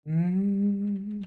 Mm.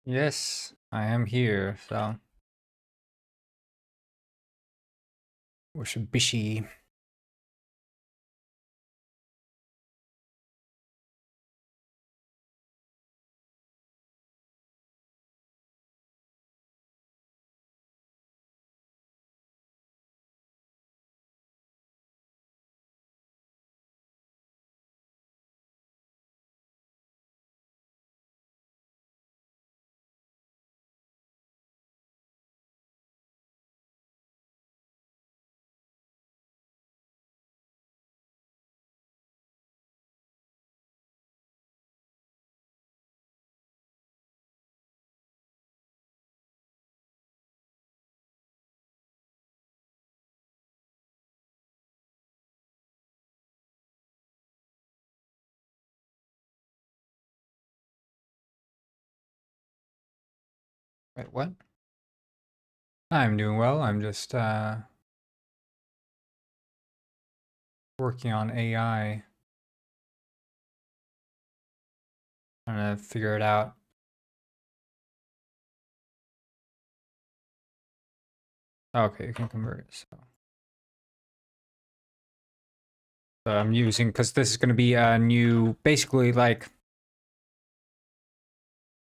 Yes, I am here, so Wishibishi. Wait, what? I'm doing well. I'm just working on AI. Trying to figure it out. Okay, you can convert it. So I'm using, because this is going to be a new, basically like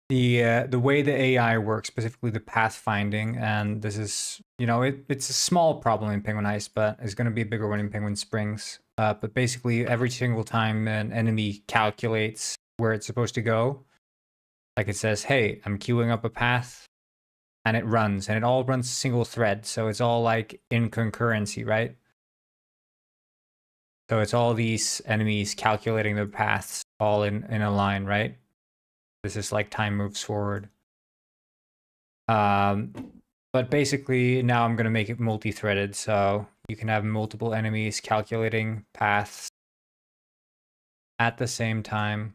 the way the AI works, specifically the pathfinding, and this is, it's a small problem in Penguin Heist, but it's going to be a bigger one in Penguin Springs. But basically, every single time an enemy calculates where it's supposed to go, like it says, hey, I'm queuing up a path, and it runs, and it all runs single thread, so it's all like in concurrency, right? So it's all these enemies calculating their paths all in a line, right? This is like time moves forward. But basically now I'm going to make it multi-threaded, so you can have multiple enemies calculating paths at the same time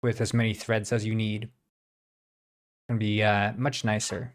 with as many threads as you need. It's going to be much nicer.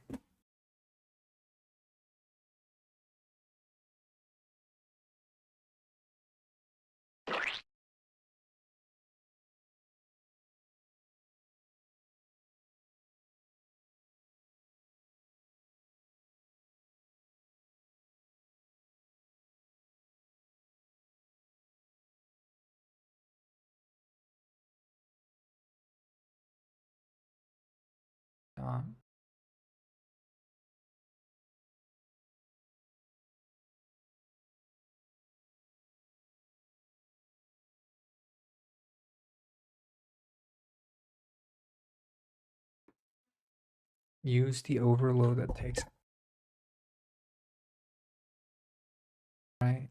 Use the overload that takes right.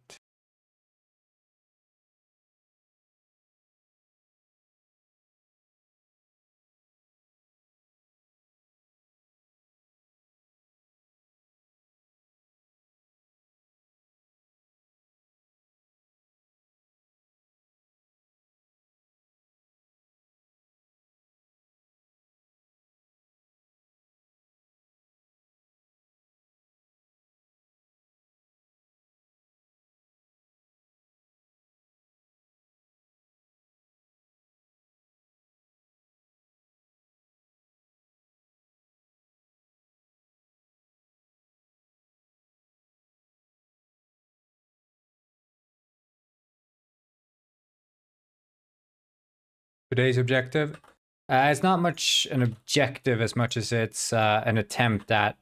Today's objective. It's not much an objective as much as it's an attempt at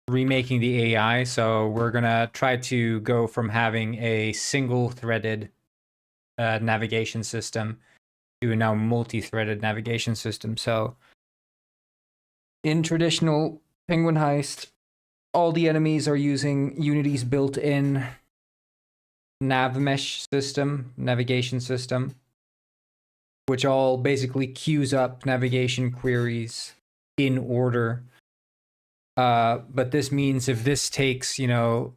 remaking the AI. So we're gonna try to go from having a single-threaded navigation system to a now multi-threaded navigation system. So in traditional Penguin Heist, all the enemies are using Unity's built-in nav mesh system, navigation system, which all basically queues up navigation queries in order. But this means if this takes, 0.1,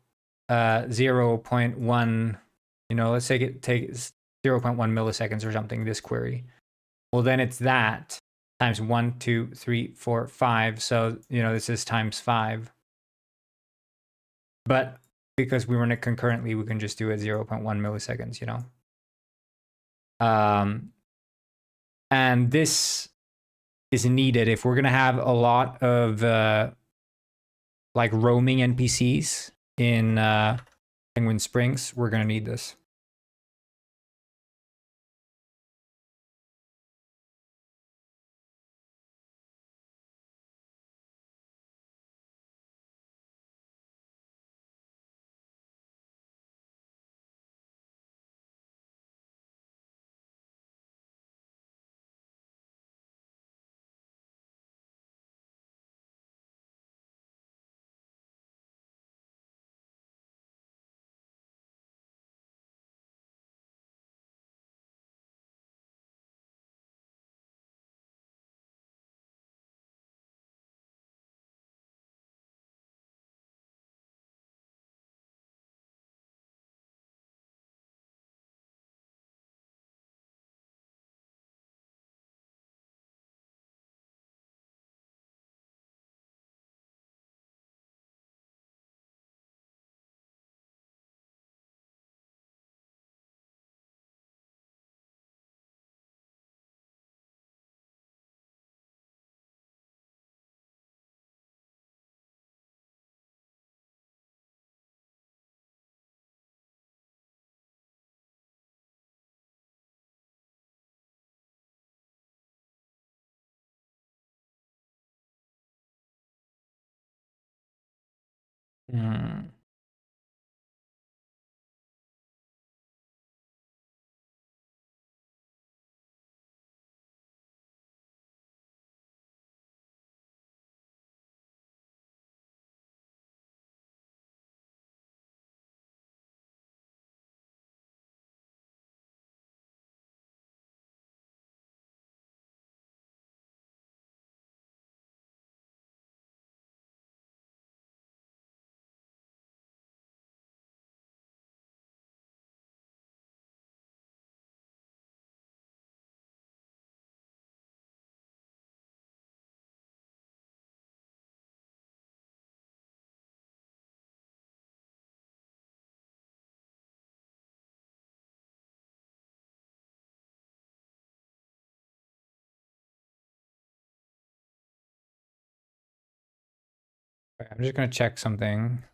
let's say it takes 0.1 milliseconds or something, this query. Well, then it's that times 1, 2, 3, 4, 5. So, this is times 5. But because we run it concurrently, we can just do it 0.1 milliseconds, And this is needed if we're going to have a lot of like roaming NPCs in Penguin Springs. We're going to need this. Hmm. I'm just gonna check something.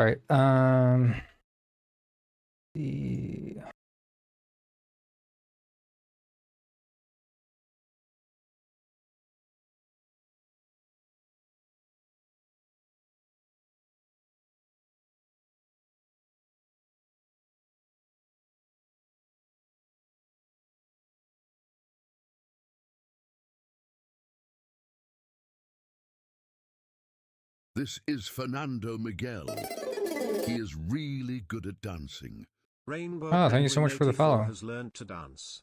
All right. The This is Fernando Miguel. He is really good at dancing. Rainbow Oh, thank you Penguin so much for the 84 follow. has learned to dance.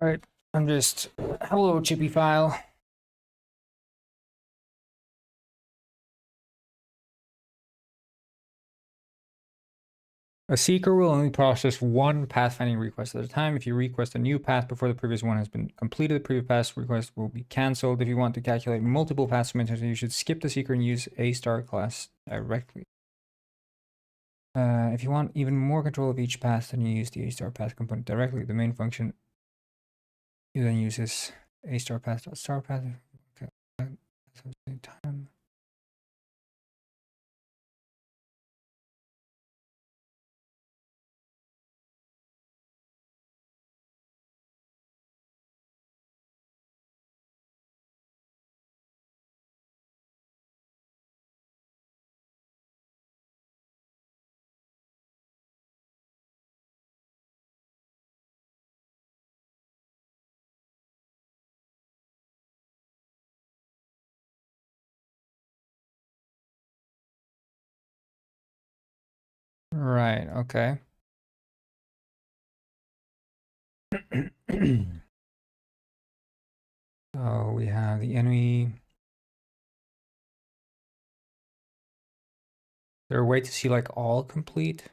All right. I'm just hello chippy file. A seeker will only process one pathfinding request at a time. If you request a new path before the previous one has been completed, the previous path request will be cancelled. If you want to calculate multiple path submissions, you should skip the seeker and use A star class directly. If you want even more control of each path, then you use the A star path component directly. The main function you then uses A star path dot star path. Okay. Time. Right, okay. So we have the enemy. Is there a way to see like all complete?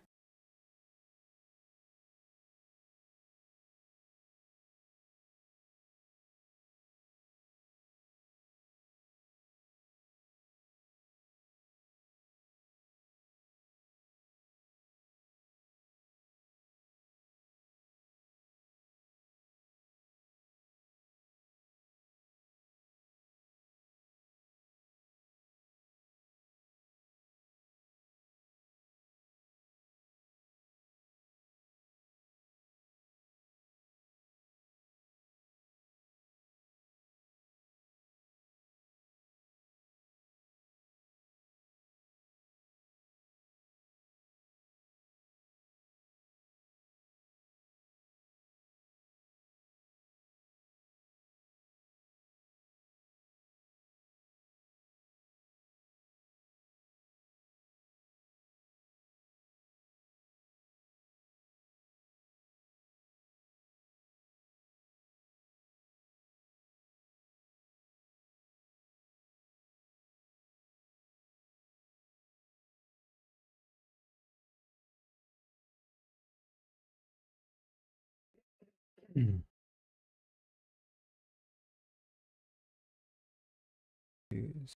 Use.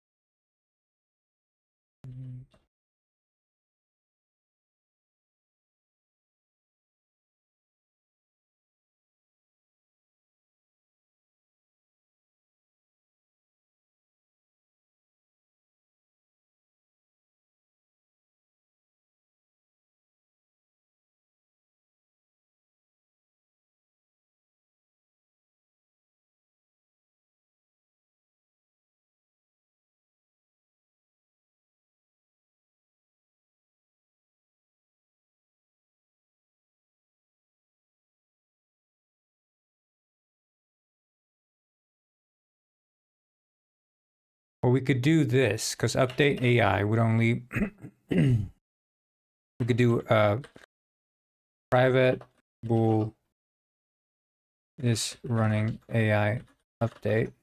Well, we could do this because update AI would only we could do private bool is running AI update.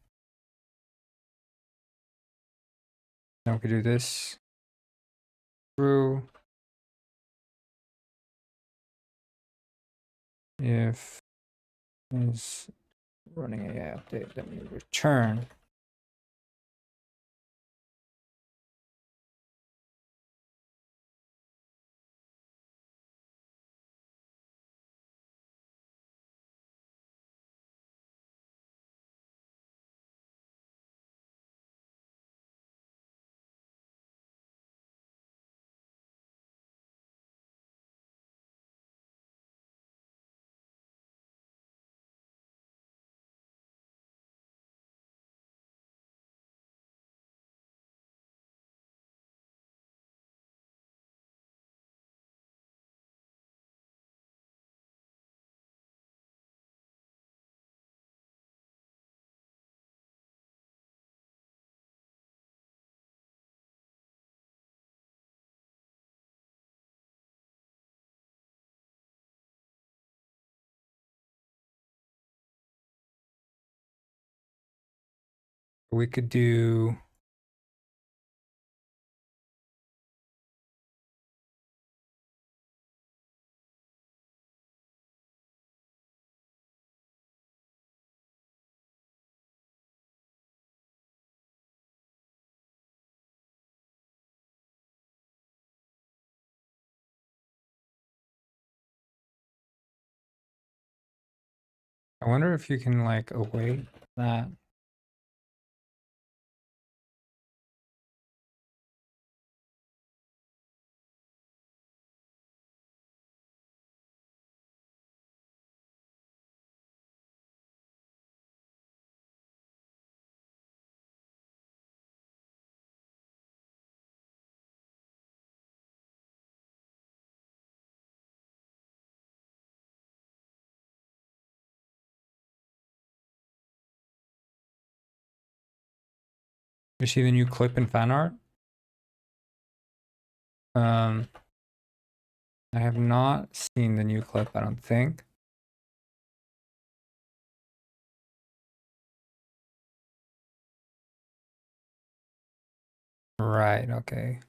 Then we could do this true if is running AI update, then we return. We could do I wonder if you can like await that. You see the new clip in fan art? I have not seen the new clip, I don't think. Right, okay.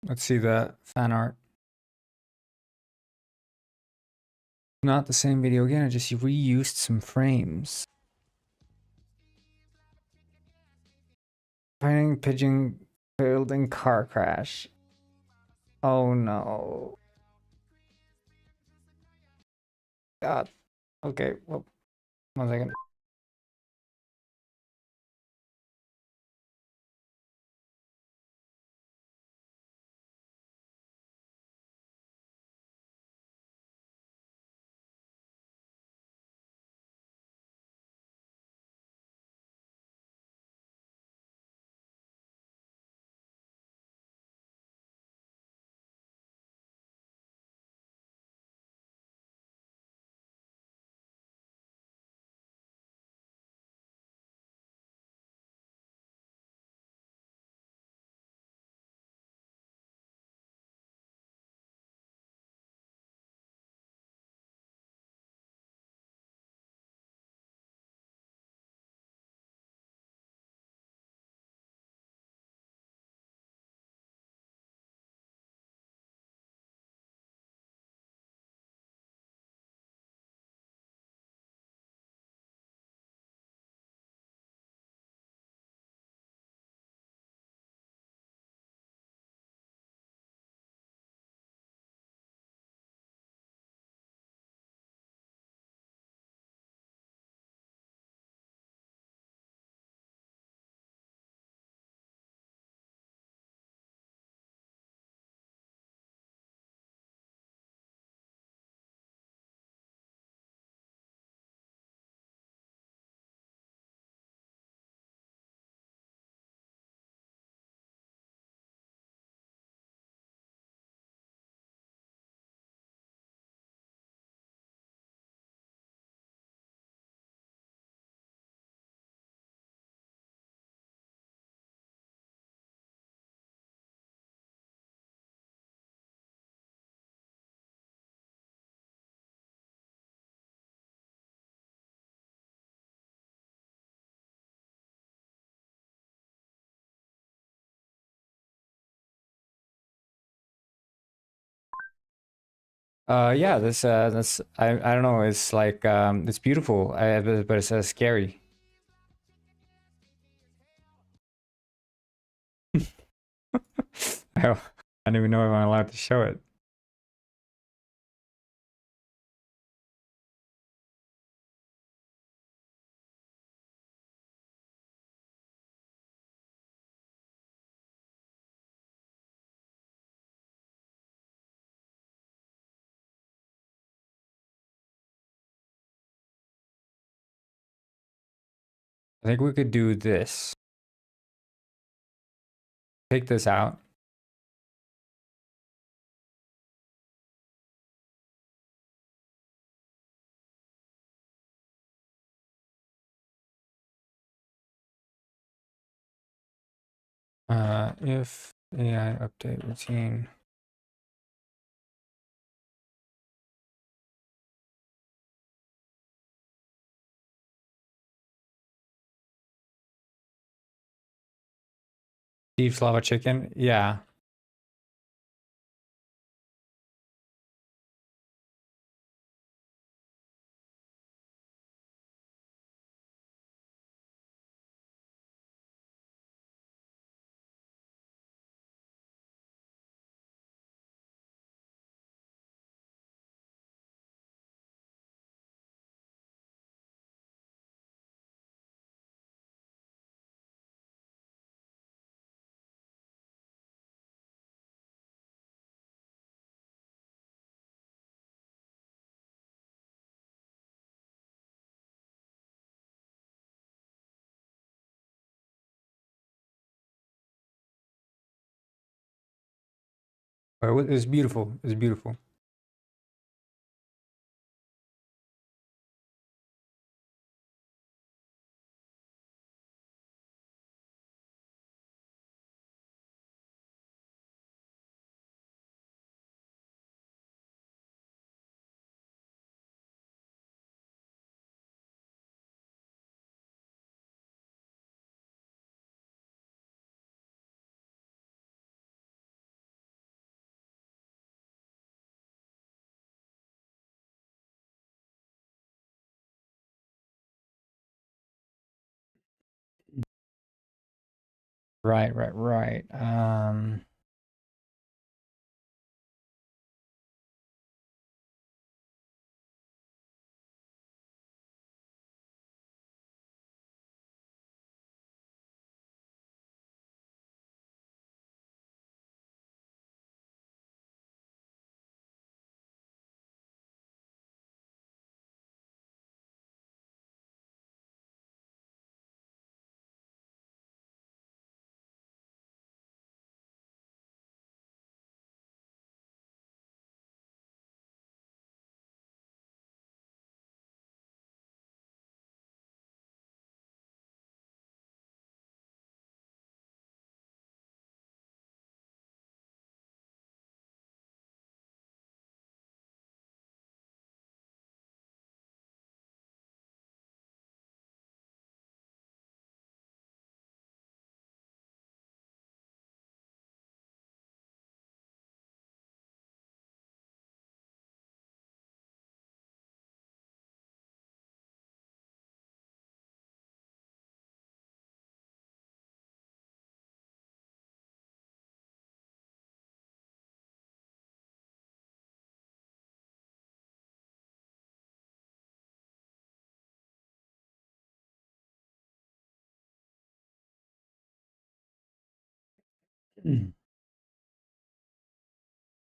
Let's see the fan art. Not the same video again, I just reused some frames. Finding pigeon building car crash. Oh no. God. Okay, well, 1 second. Yeah, that's I don't know, it's like it's beautiful, but it's scary. I don't even know if I'm allowed to show it. I think we could do this. Take this out. If AI update routine. Steve's lava chicken. Yeah. But it's beautiful. It's beautiful. Right, right, right.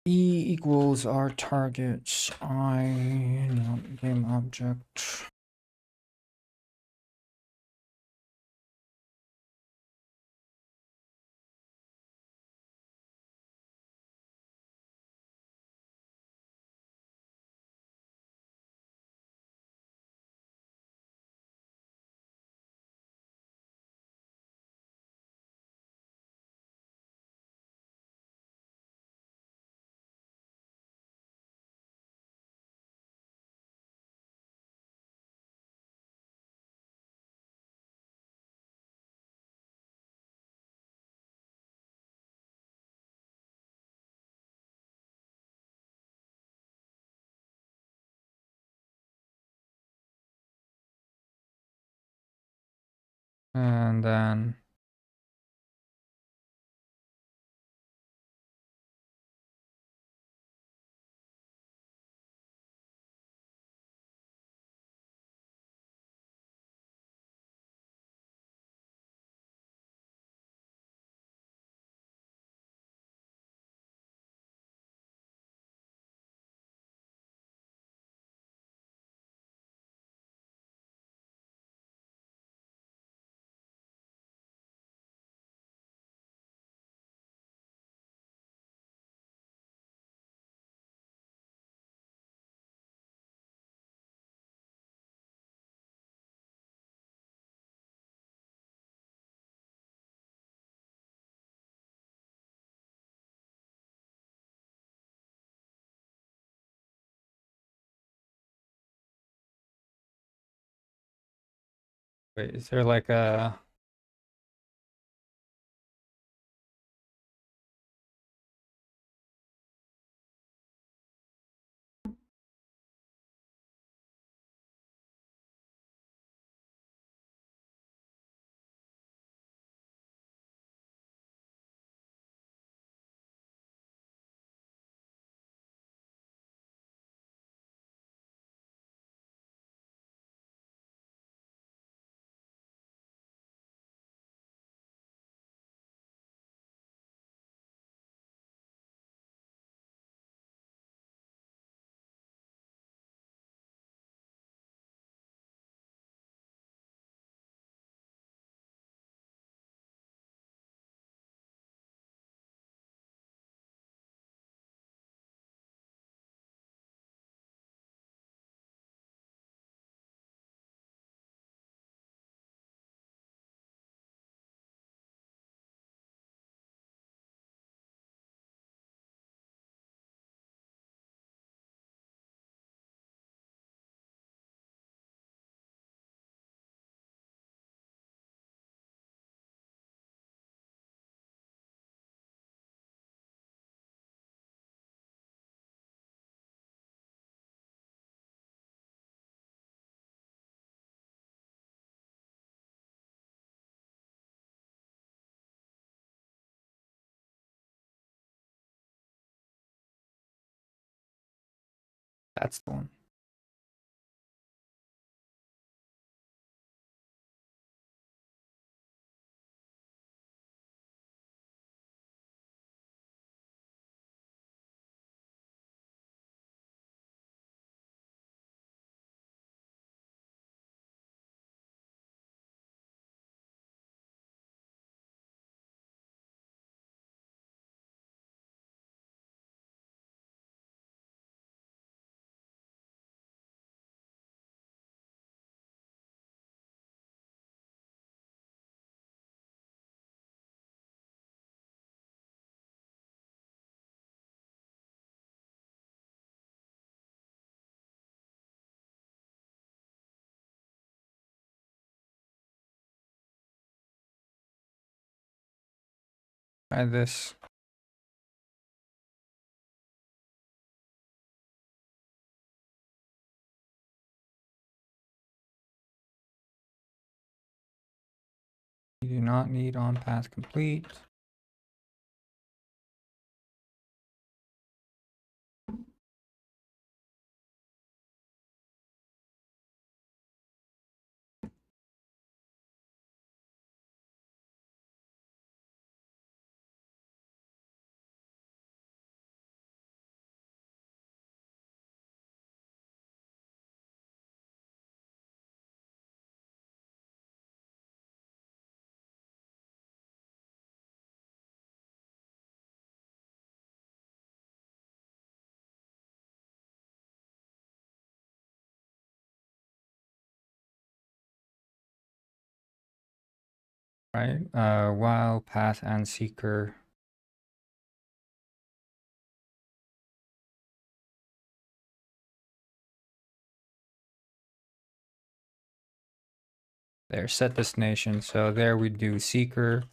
E equals our targets. Not game object. And then Wait, is there like a... That's the one. Try this. You do not need on path complete. Right, while path and seeker. There, set destination. So there we do seeker.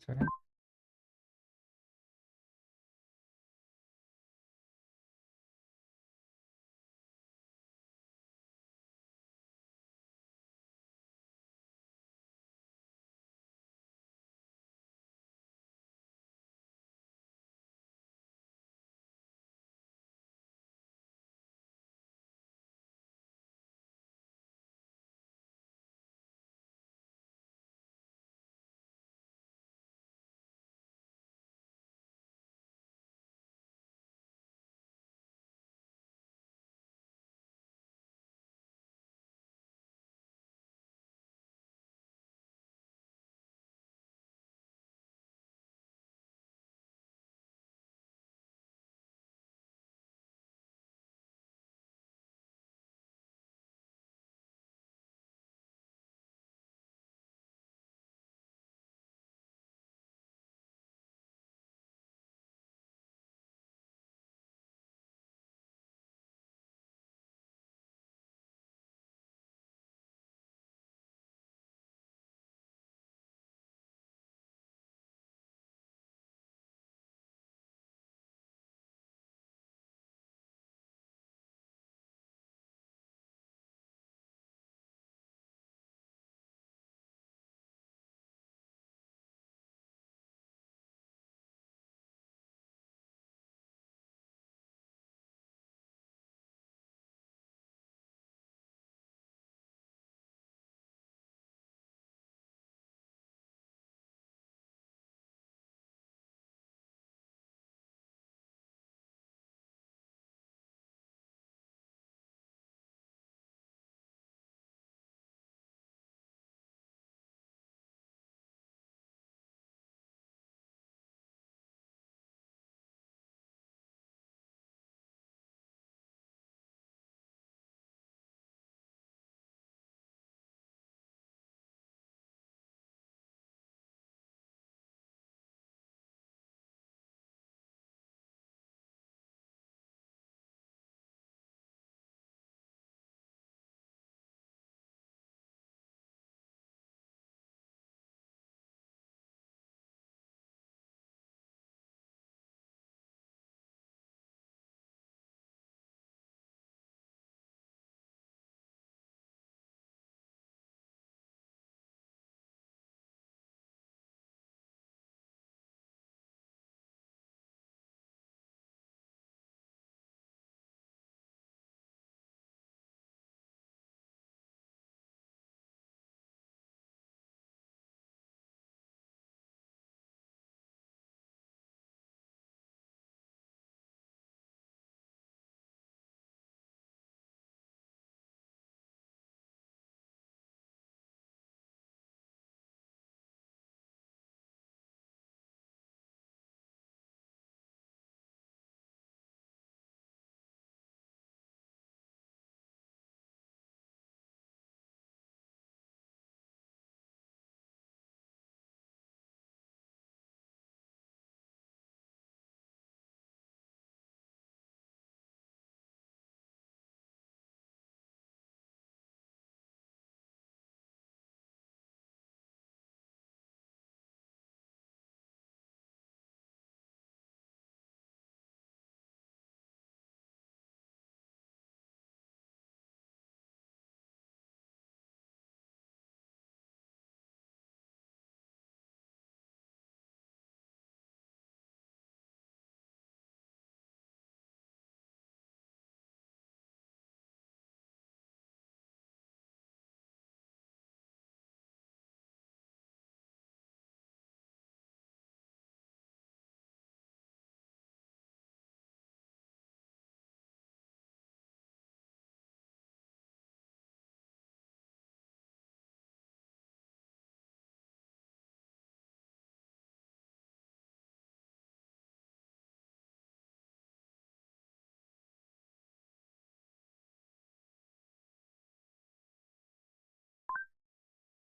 Second.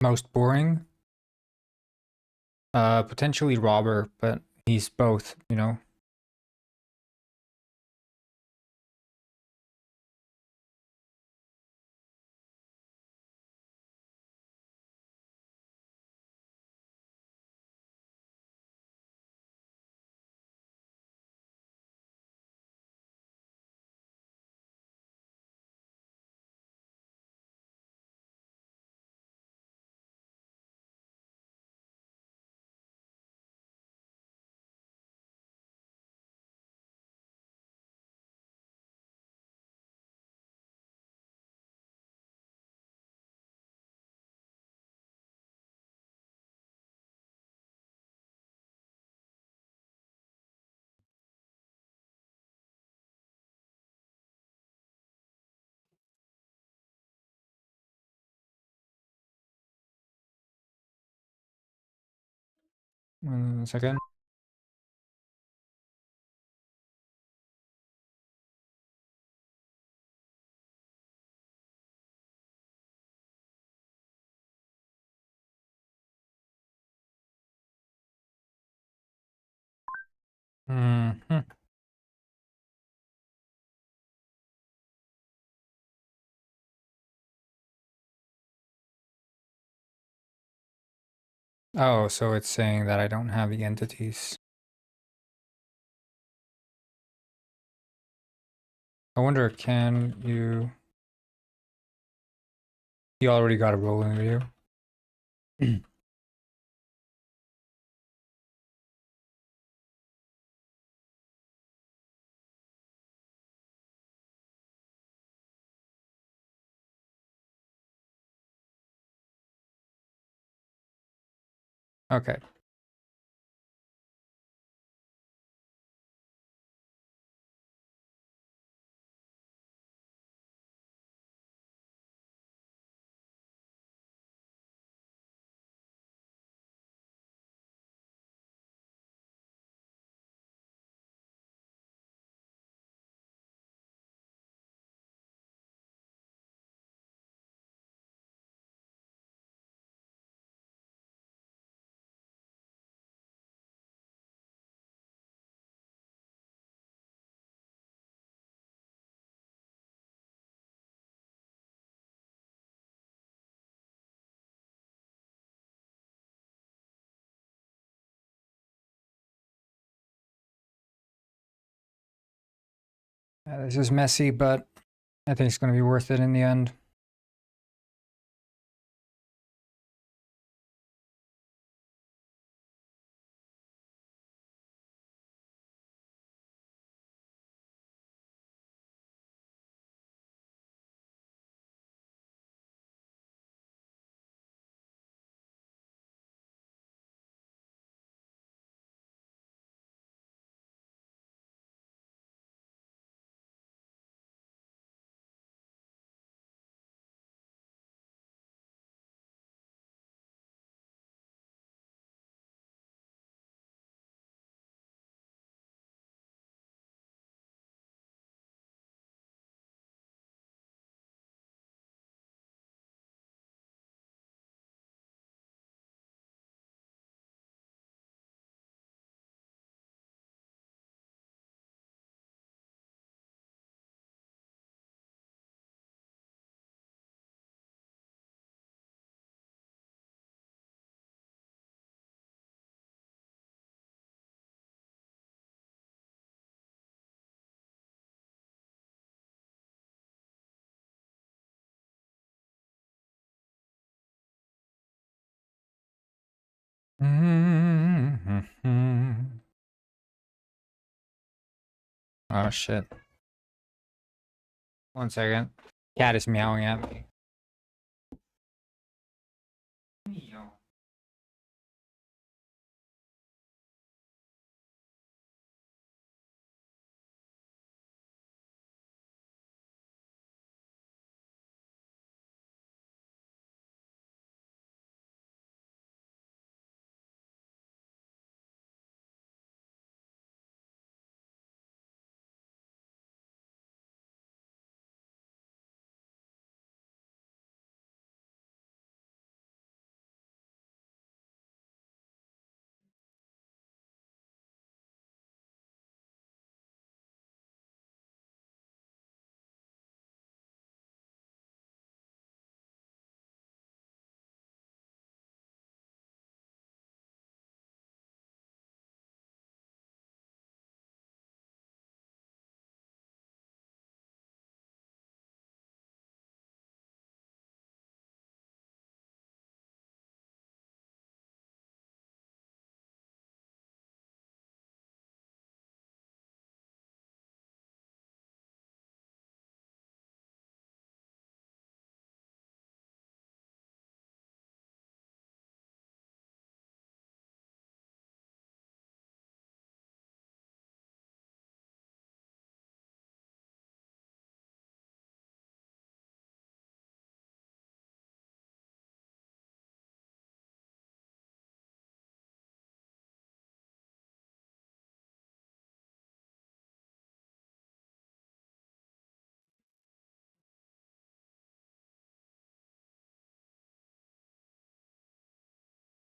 Most boring? Potentially Robber, but he's both, you know. 1 second. Mhm. Oh, so it's saying that I don't have the entities. I wonder, can you... You already got a rolling view. Okay. This is messy, but I think it's going to be worth it in the end. Oh shit. 1 second. Cat is meowing at me.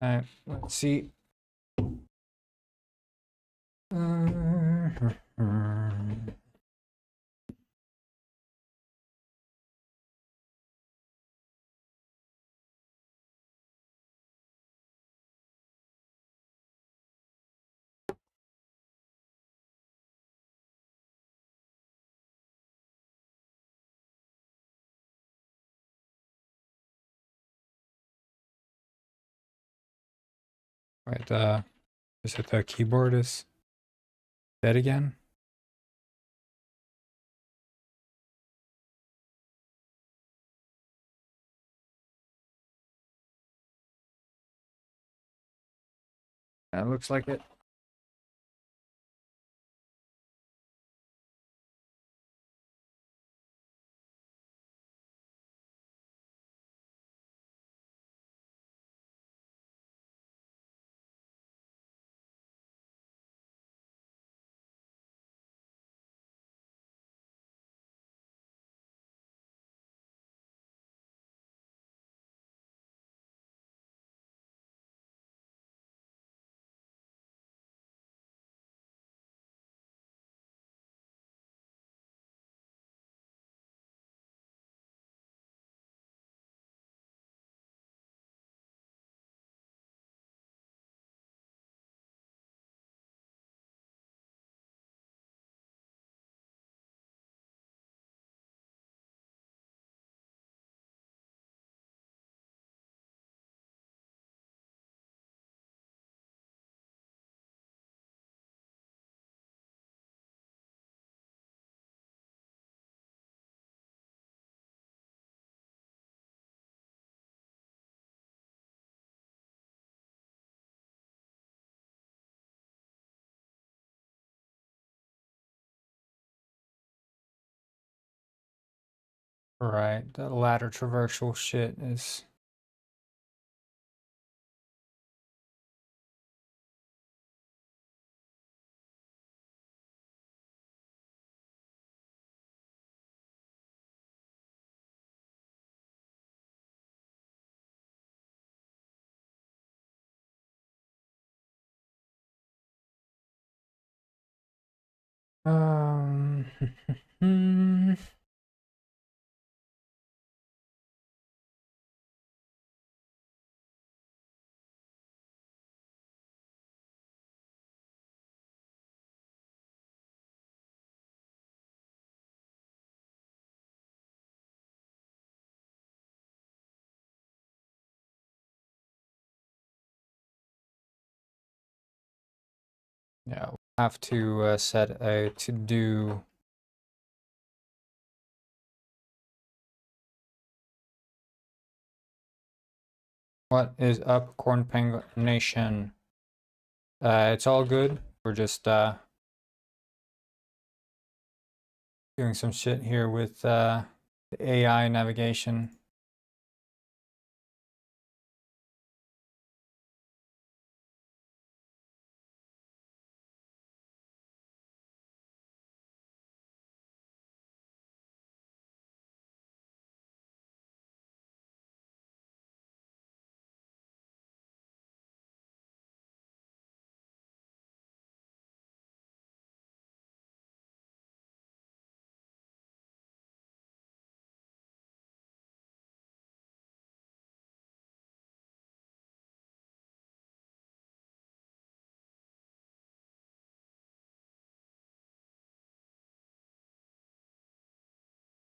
Let's see. Wait, is it the keyboard is dead again? That looks like it. Right, the ladder traversal shit is. Um, yeah, we'll have to set a to-do. What is up, Corn Penguin Nation? It's all good. We're just doing some shit here with the AI navigation.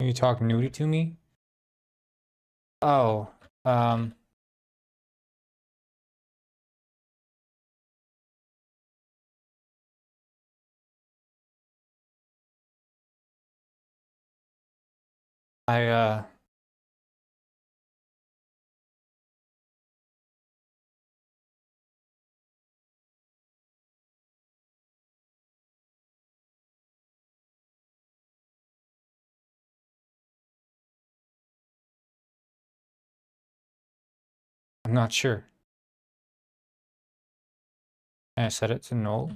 Are you talking nudie to me? Oh, I'm not sure. I set it to null.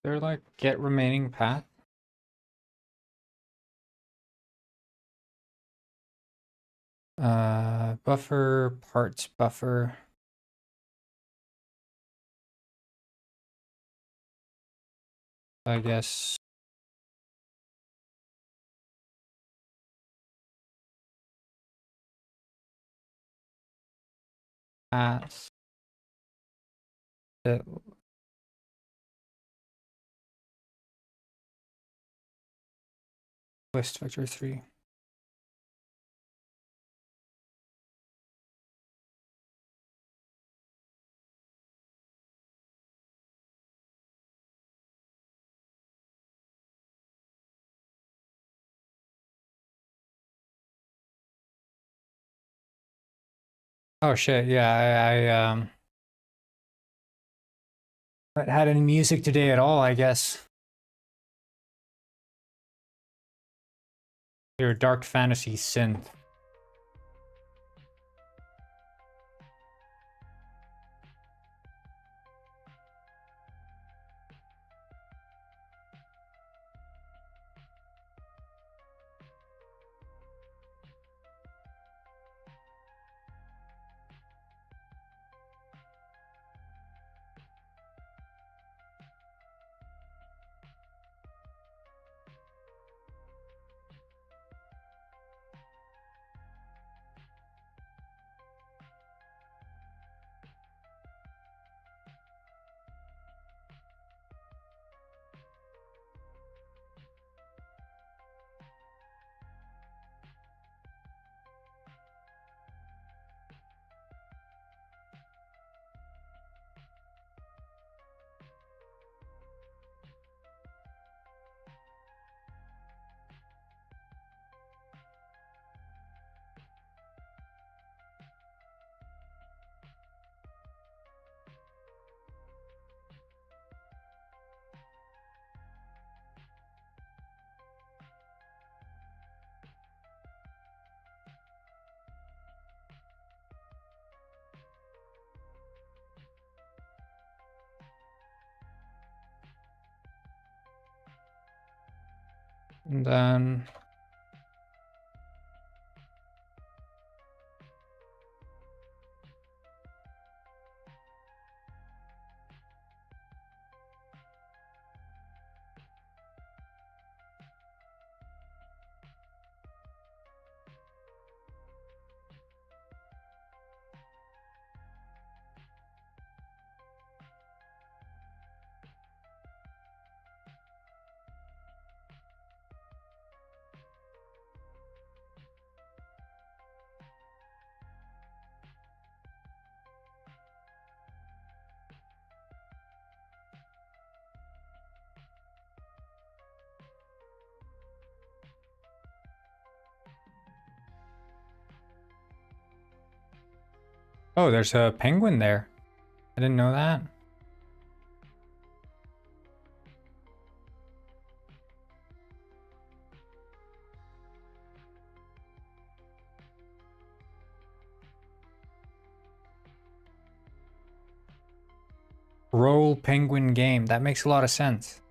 They're like get remaining path. Buffer, parts buffer. I guess. Paths. List vector 3. Oh shit, yeah, I haven't had any music today at all, I guess. Your dark fantasy synth. And then oh, there's a penguin there. I didn't know that. Roll penguin game. That makes a lot of sense.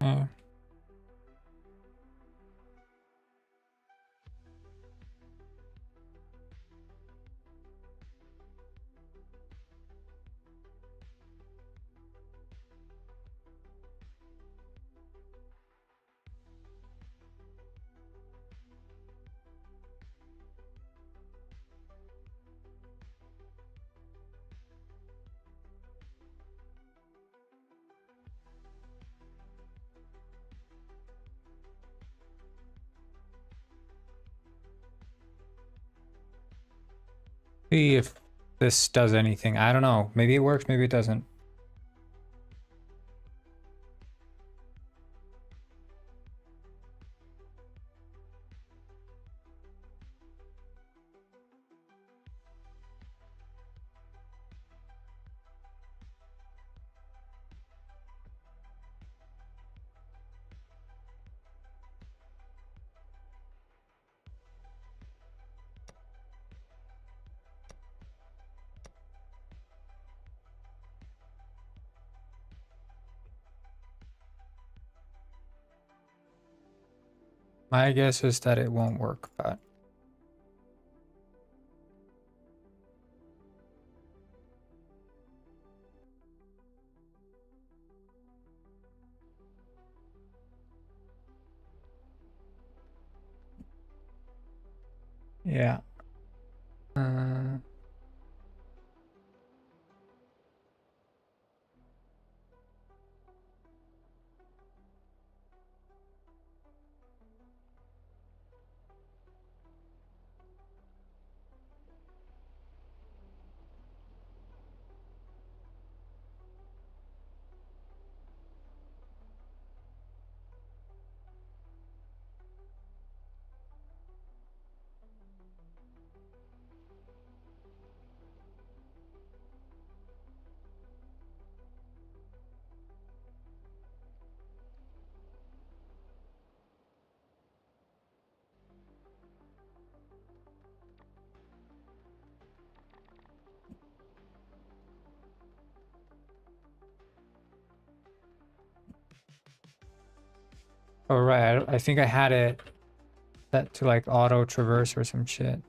Yeah. See if this does anything. I don't know. Maybe it works, maybe it doesn't. My guess is that it won't work, but yeah. Oh, right. I think I had it set to like auto traverse or some shit.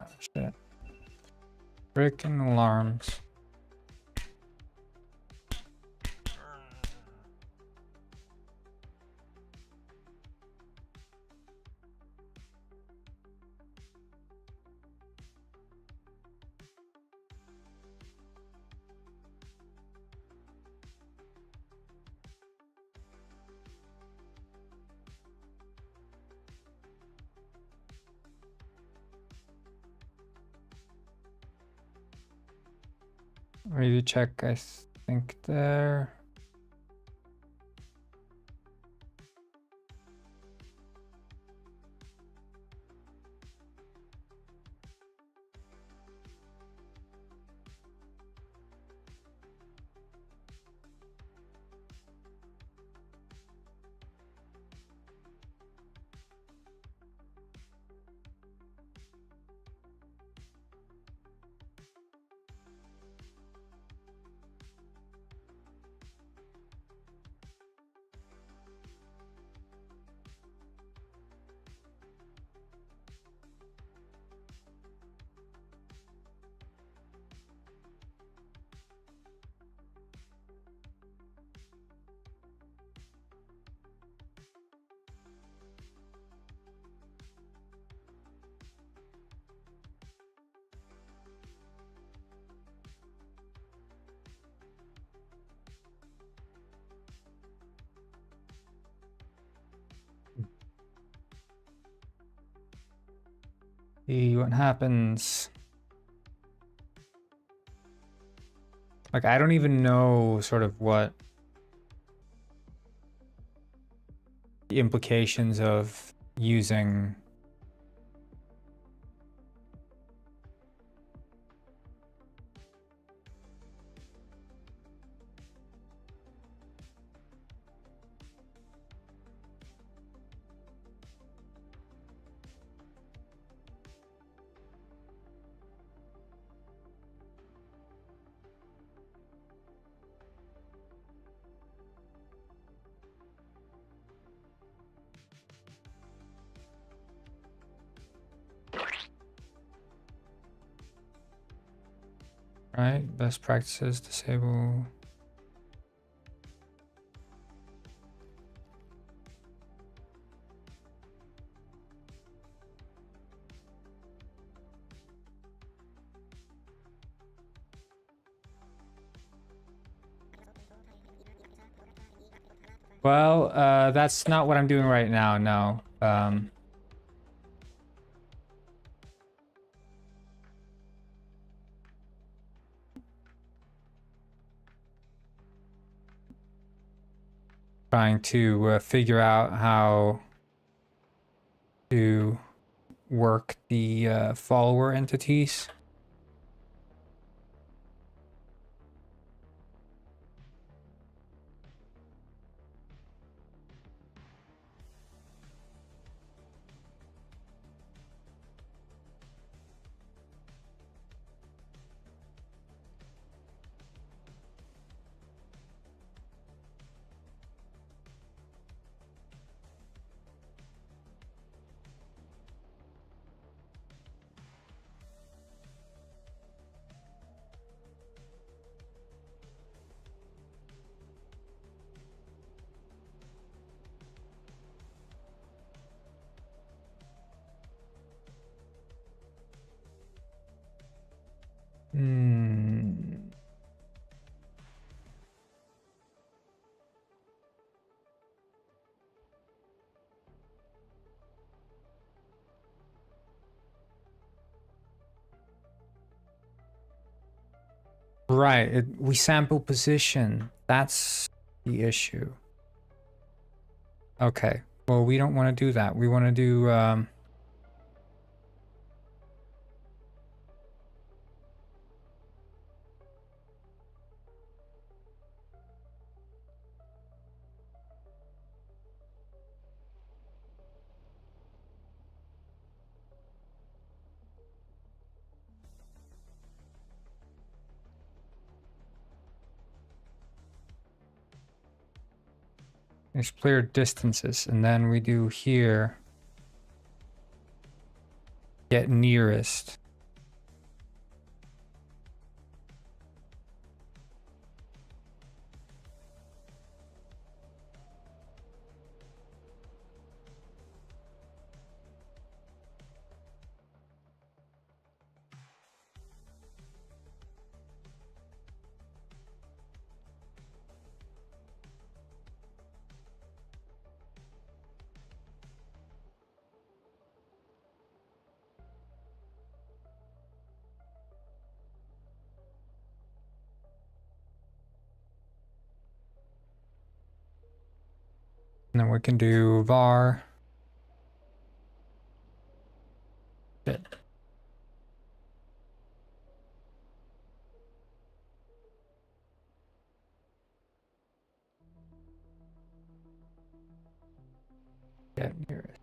Oh, shit. Frickin' alarms. Maybe check, I think there. See what happens. Like, I don't even know sort of what the implications of using Right, best practices, disable. Well, that's not what I'm doing right now, no. Trying to figure out how to work the follower entities. Hmm. Right, we sample position. That's the issue. Okay, well, we don't want to do that. We want to do there's player distances, and then we do here get nearest. And then we can do var. Get nearest.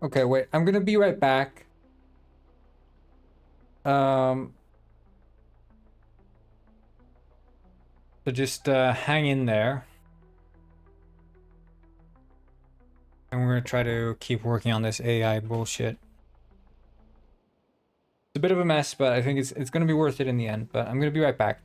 Okay, wait, I'm gonna be right back. So just hang in there. And we're gonna try to keep working on this AI bullshit. It's a bit of a mess, but I think it's gonna be worth it in the end. But I'm gonna be right back.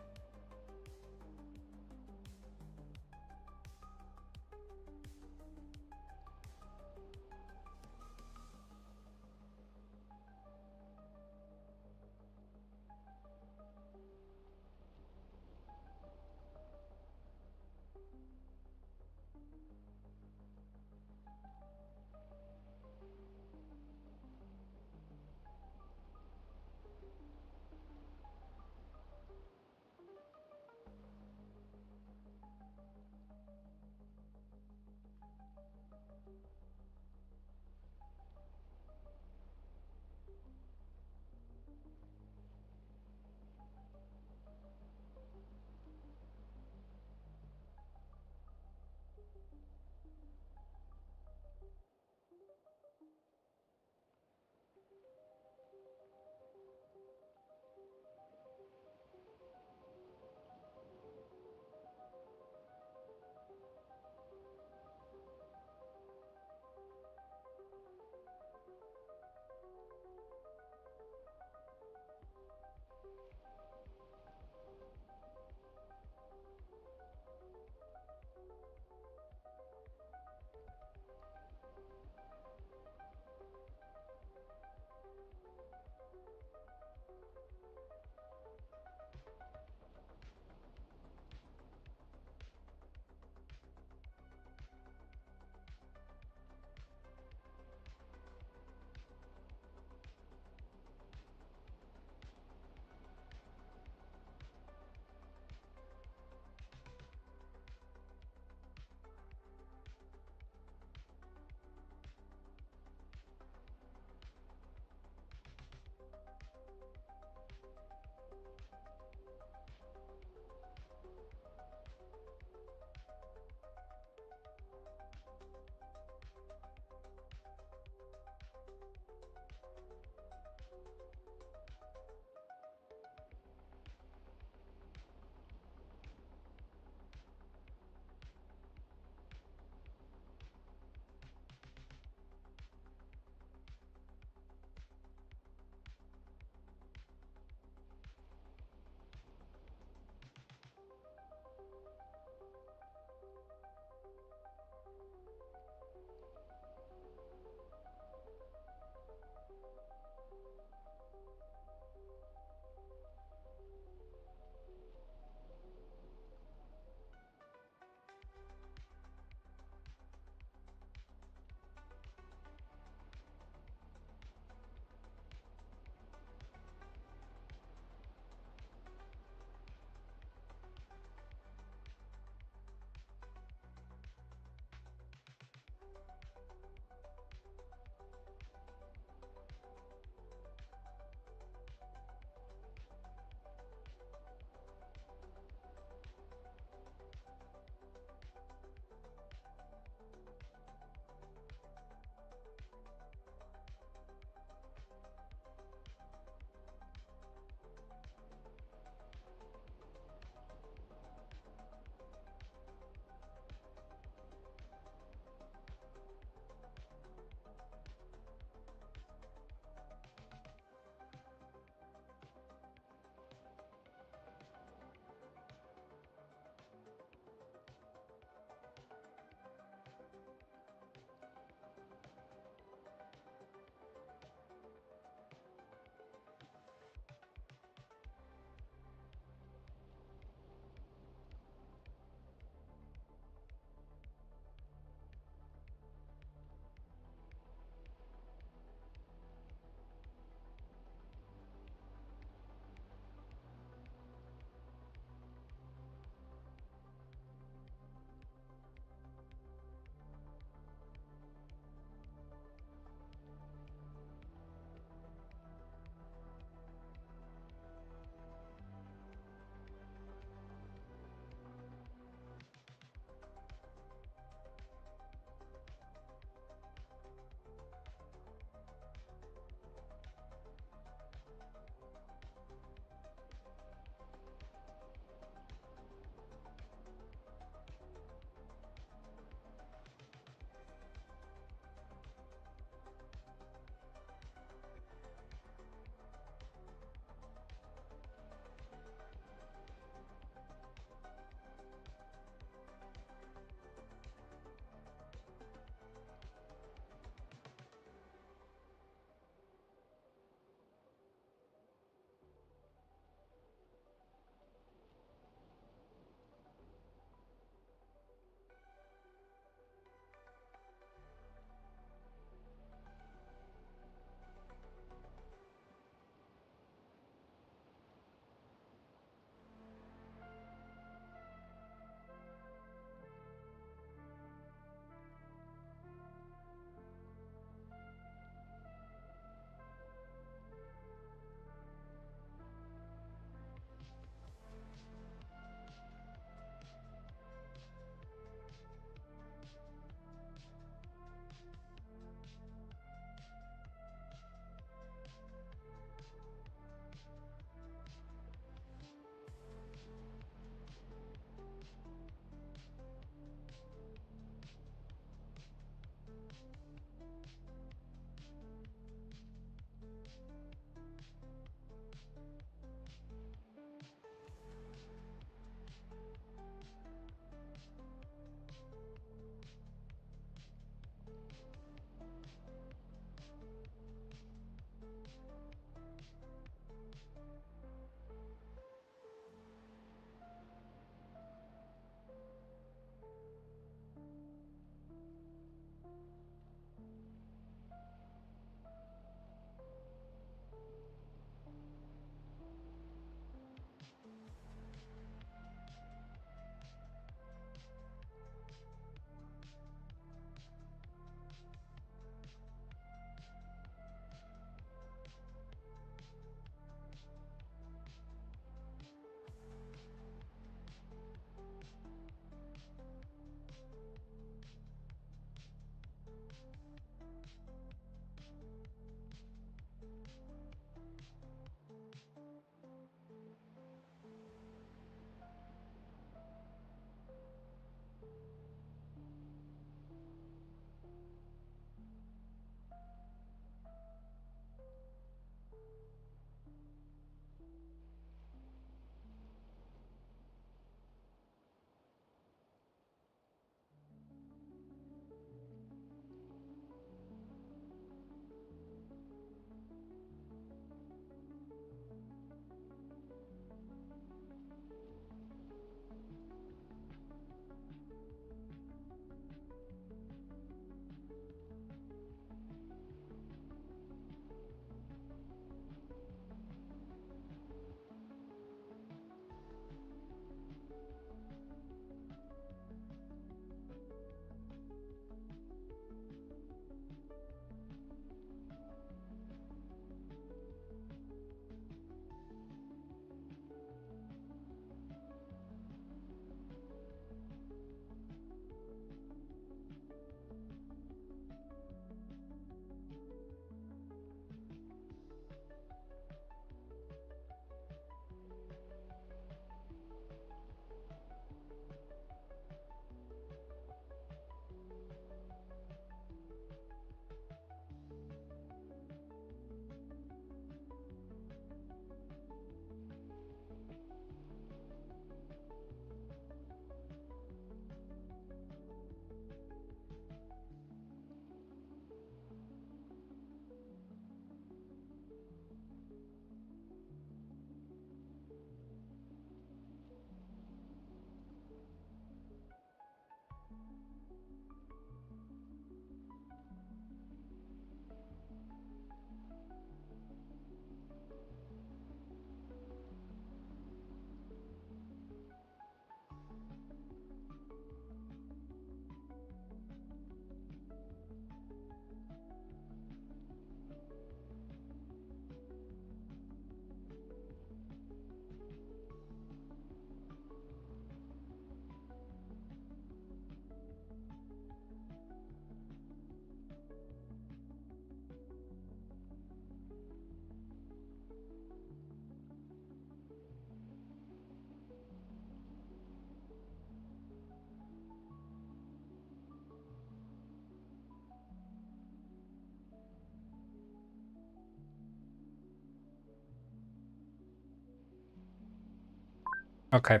Okay.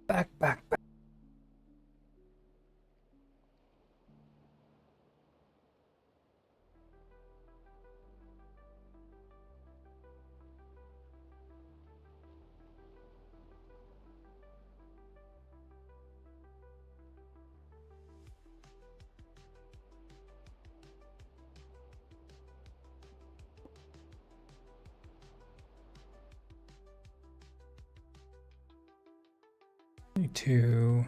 Back. 2.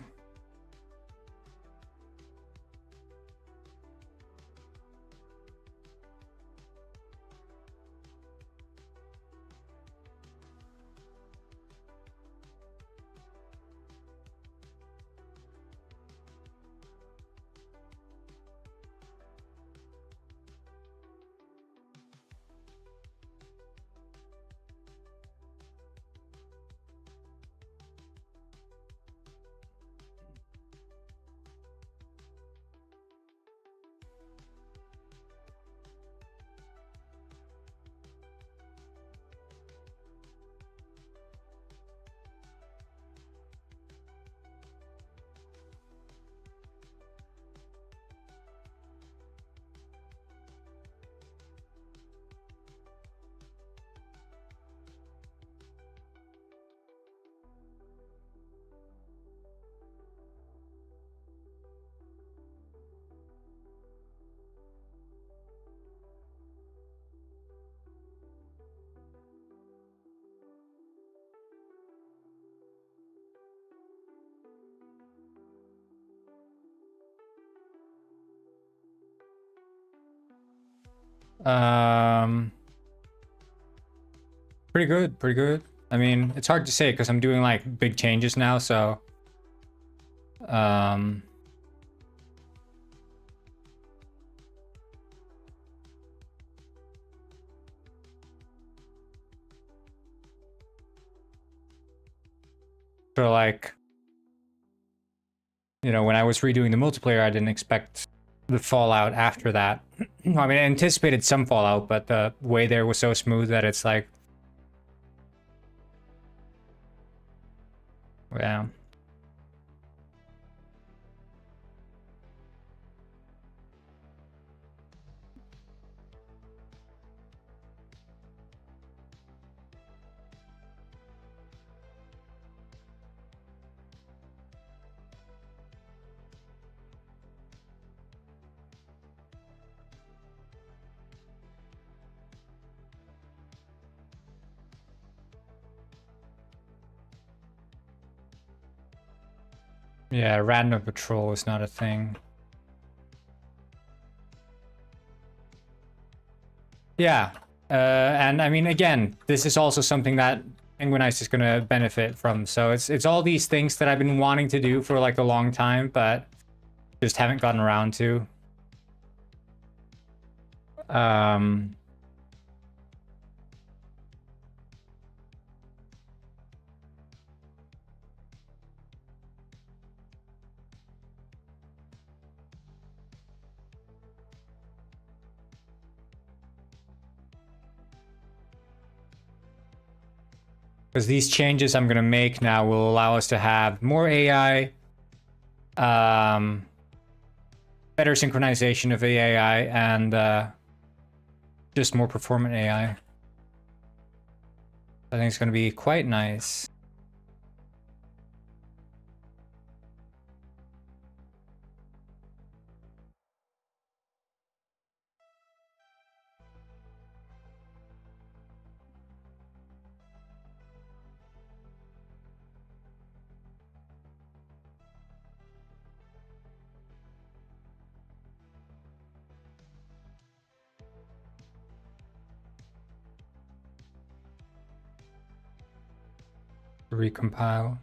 Pretty good, pretty good. I mean, it's hard to say because I'm doing like big changes now, so so like, you know, when I was redoing the multiplayer, I didn't expect the fallout after that. I mean, I anticipated some fallout, but the way there was so smooth that it's like, yeah. Yeah, random patrol is not a thing. Yeah, and I mean, again, this is also something that Penguinize is going to benefit from. So it's all these things that I've been wanting to do for like a long time, but just haven't gotten around to. Because these changes I'm going to make now will allow us to have more AI, better synchronization of the AI, and just more performant AI. I think it's going to be quite nice. Recompile.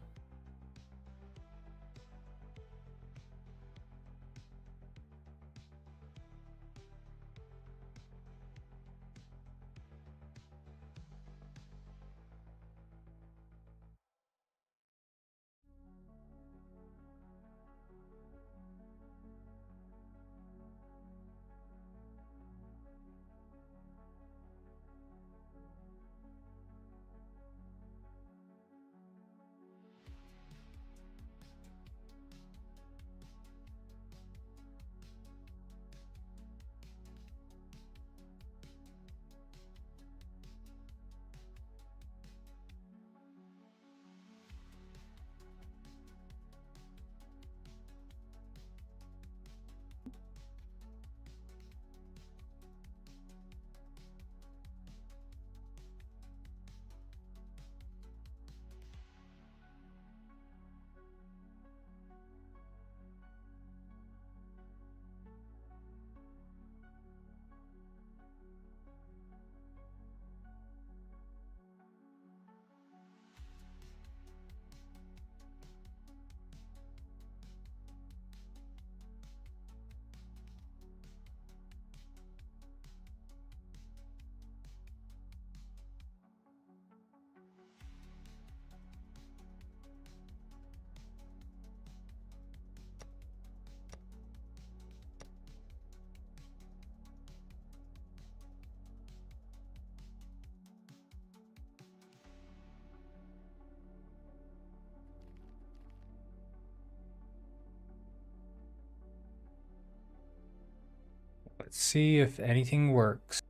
Let's see if anything works.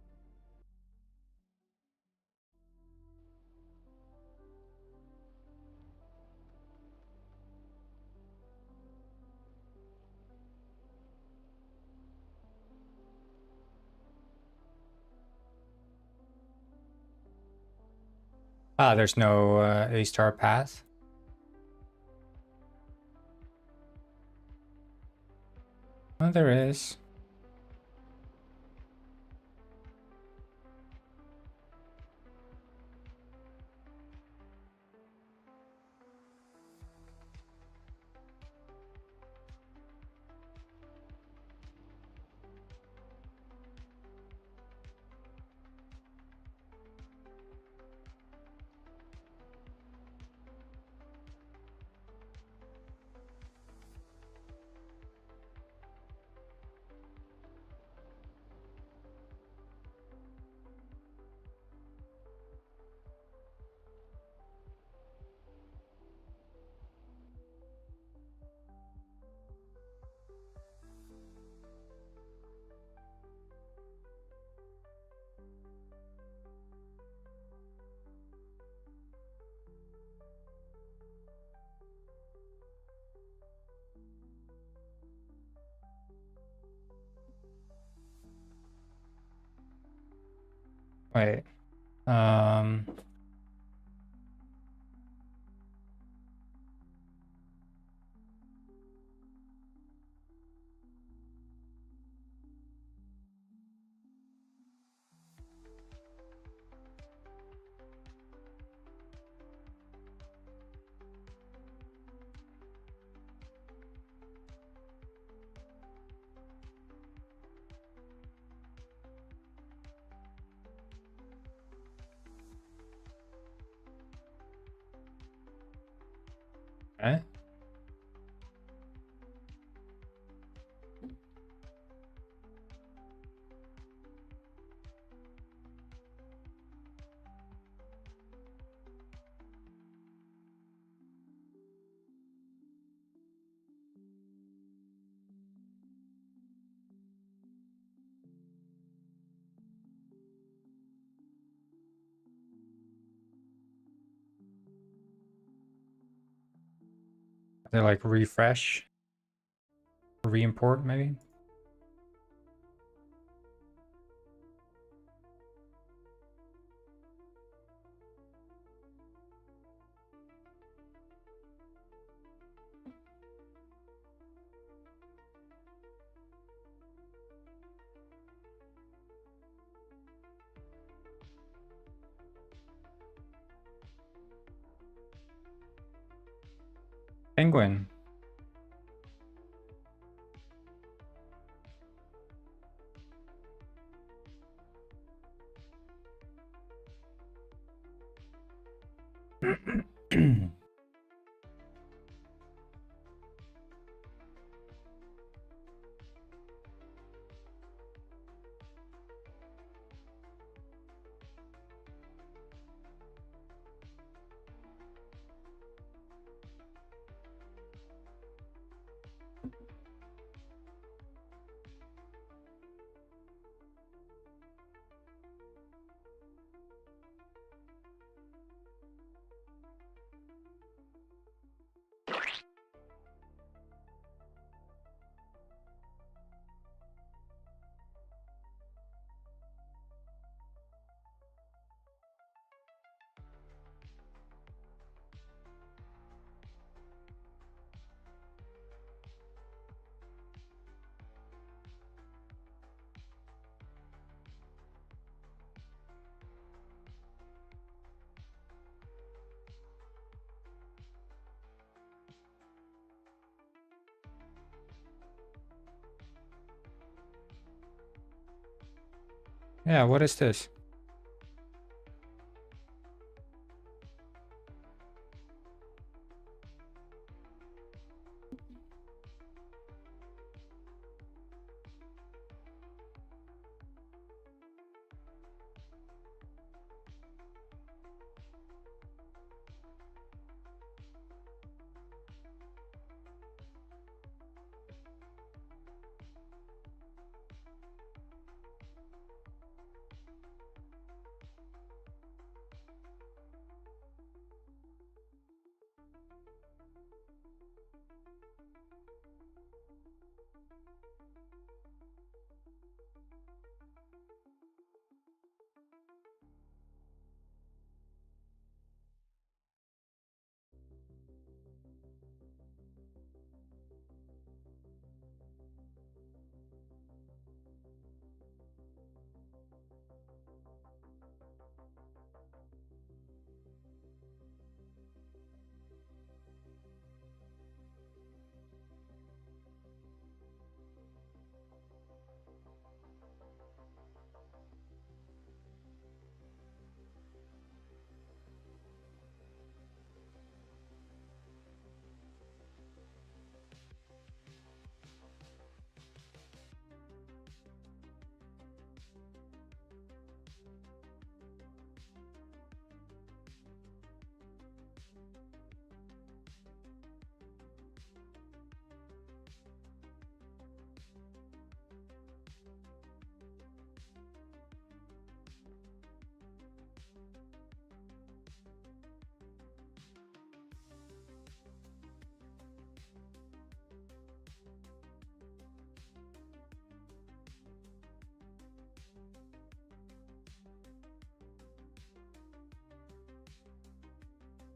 Ah, there's no A-star path. Oh, there is. Wait. Okay. They like refresh, re-import maybe. Penguin. Yeah, what is this?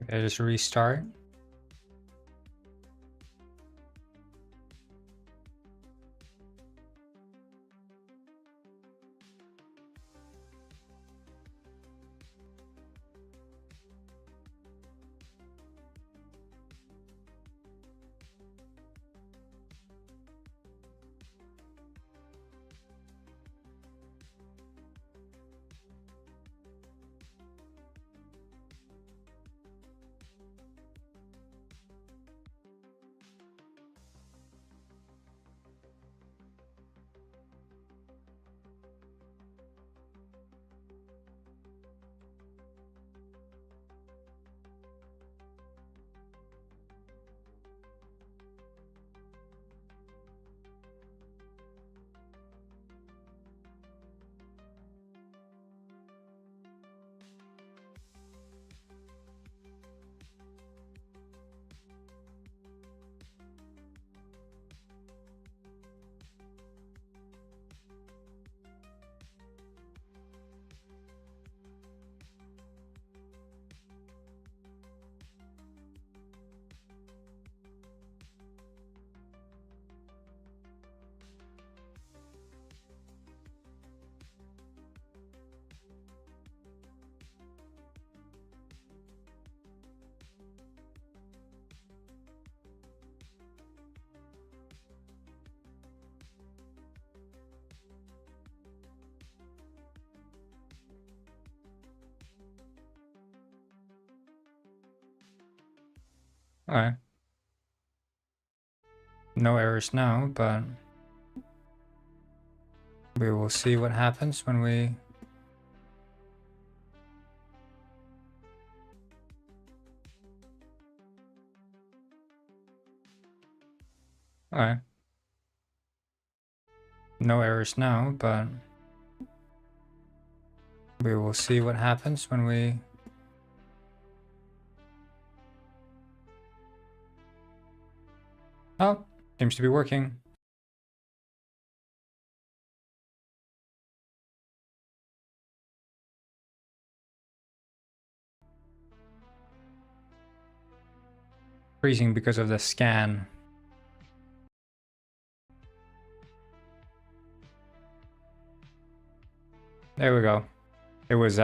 Okay, just restart. Alright. No errors now, but we will see what happens when we... Alright. No errors now, but we will see what happens when we... Oh, seems to be working. Freezing because of the scan. There we go. It was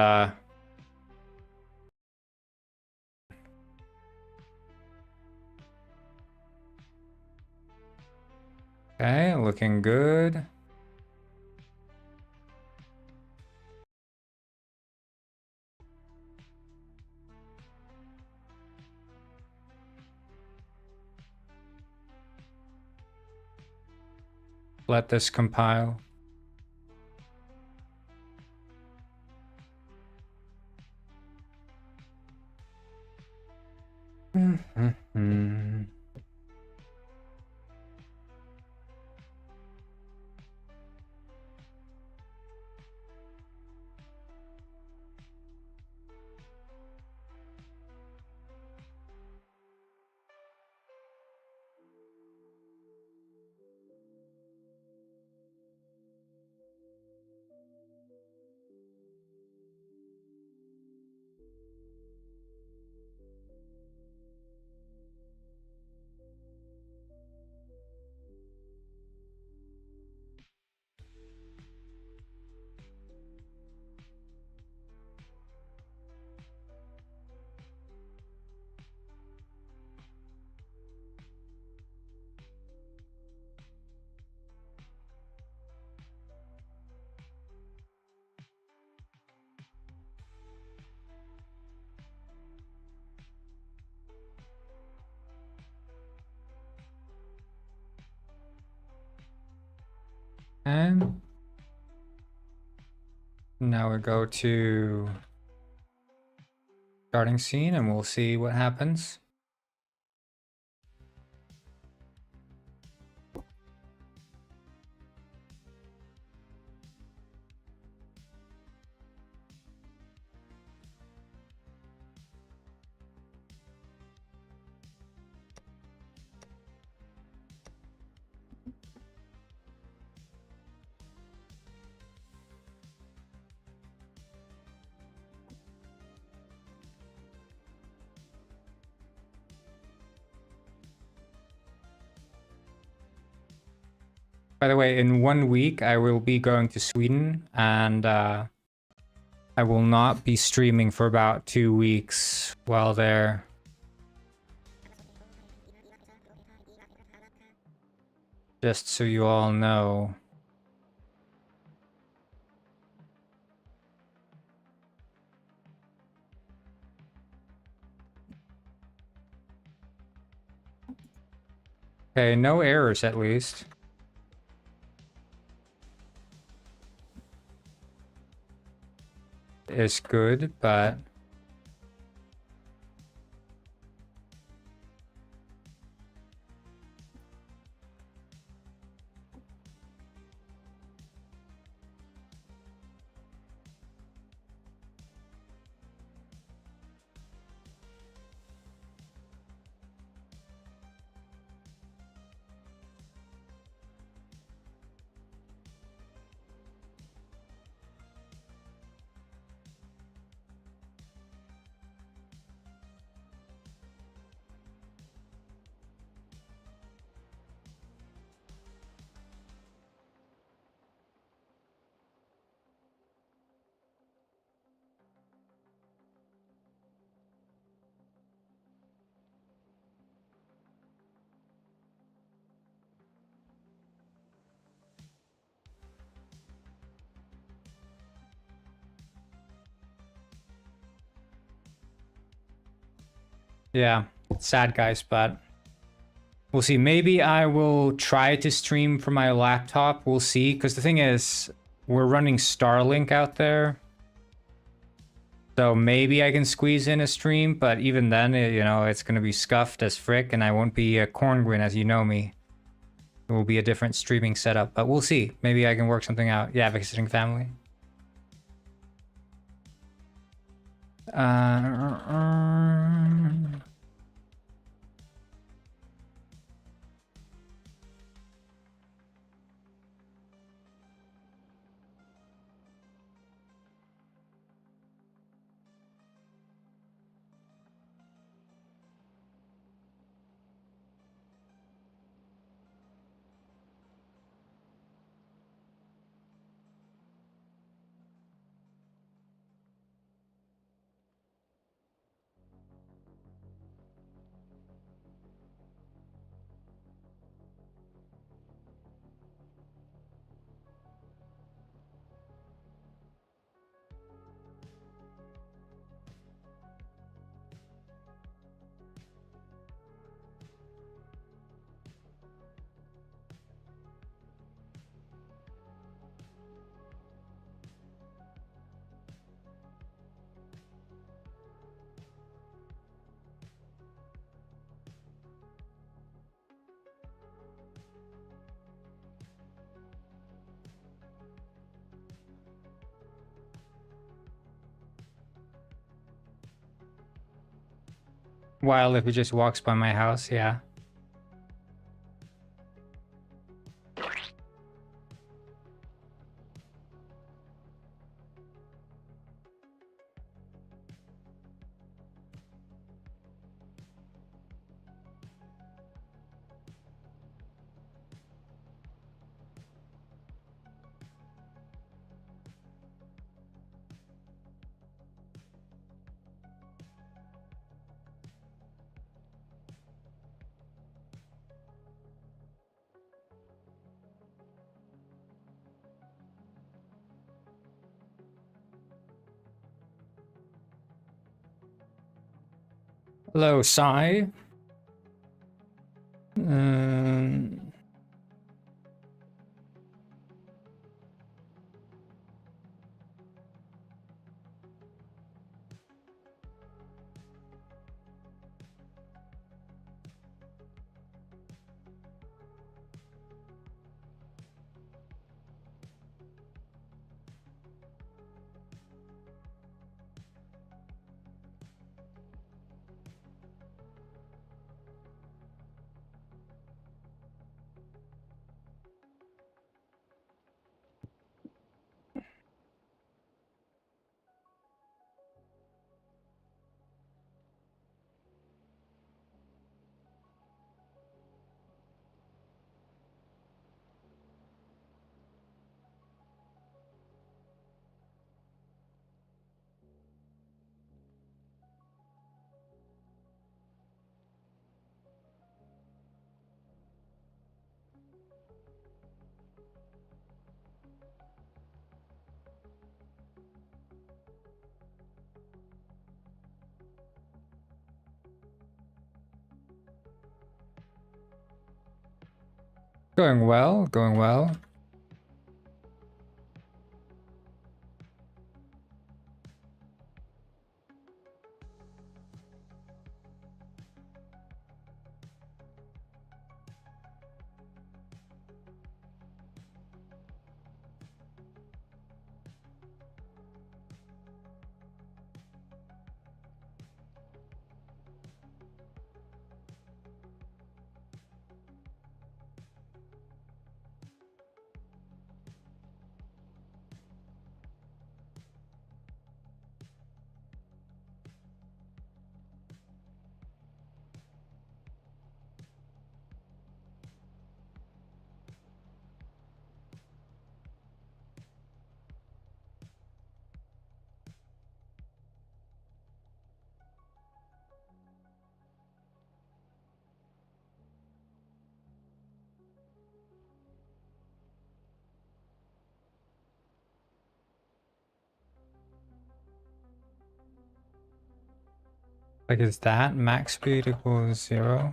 okay, looking good. Let this compile. And now we go to starting scene and we'll see what happens. By the way, in 1 week, I will be going to Sweden, and I will not be streaming for about 2 weeks while there. Just so you all know. Okay, no errors at least. Is good, but yeah, sad guys, but we'll see. Maybe I will try to stream from my laptop. We'll see, because the thing is, we're running Starlink out there. So maybe I can squeeze in a stream, but even then, you know, it's going to be scuffed as frick, and I won't be a Corngwin as you know me. It will be a different streaming setup, but we'll see. Maybe I can work something out. Yeah, visiting family. While if it just walks by my house, yeah. Hello, Sai. Um, Going well, going well. Like, is that max speed equals 0?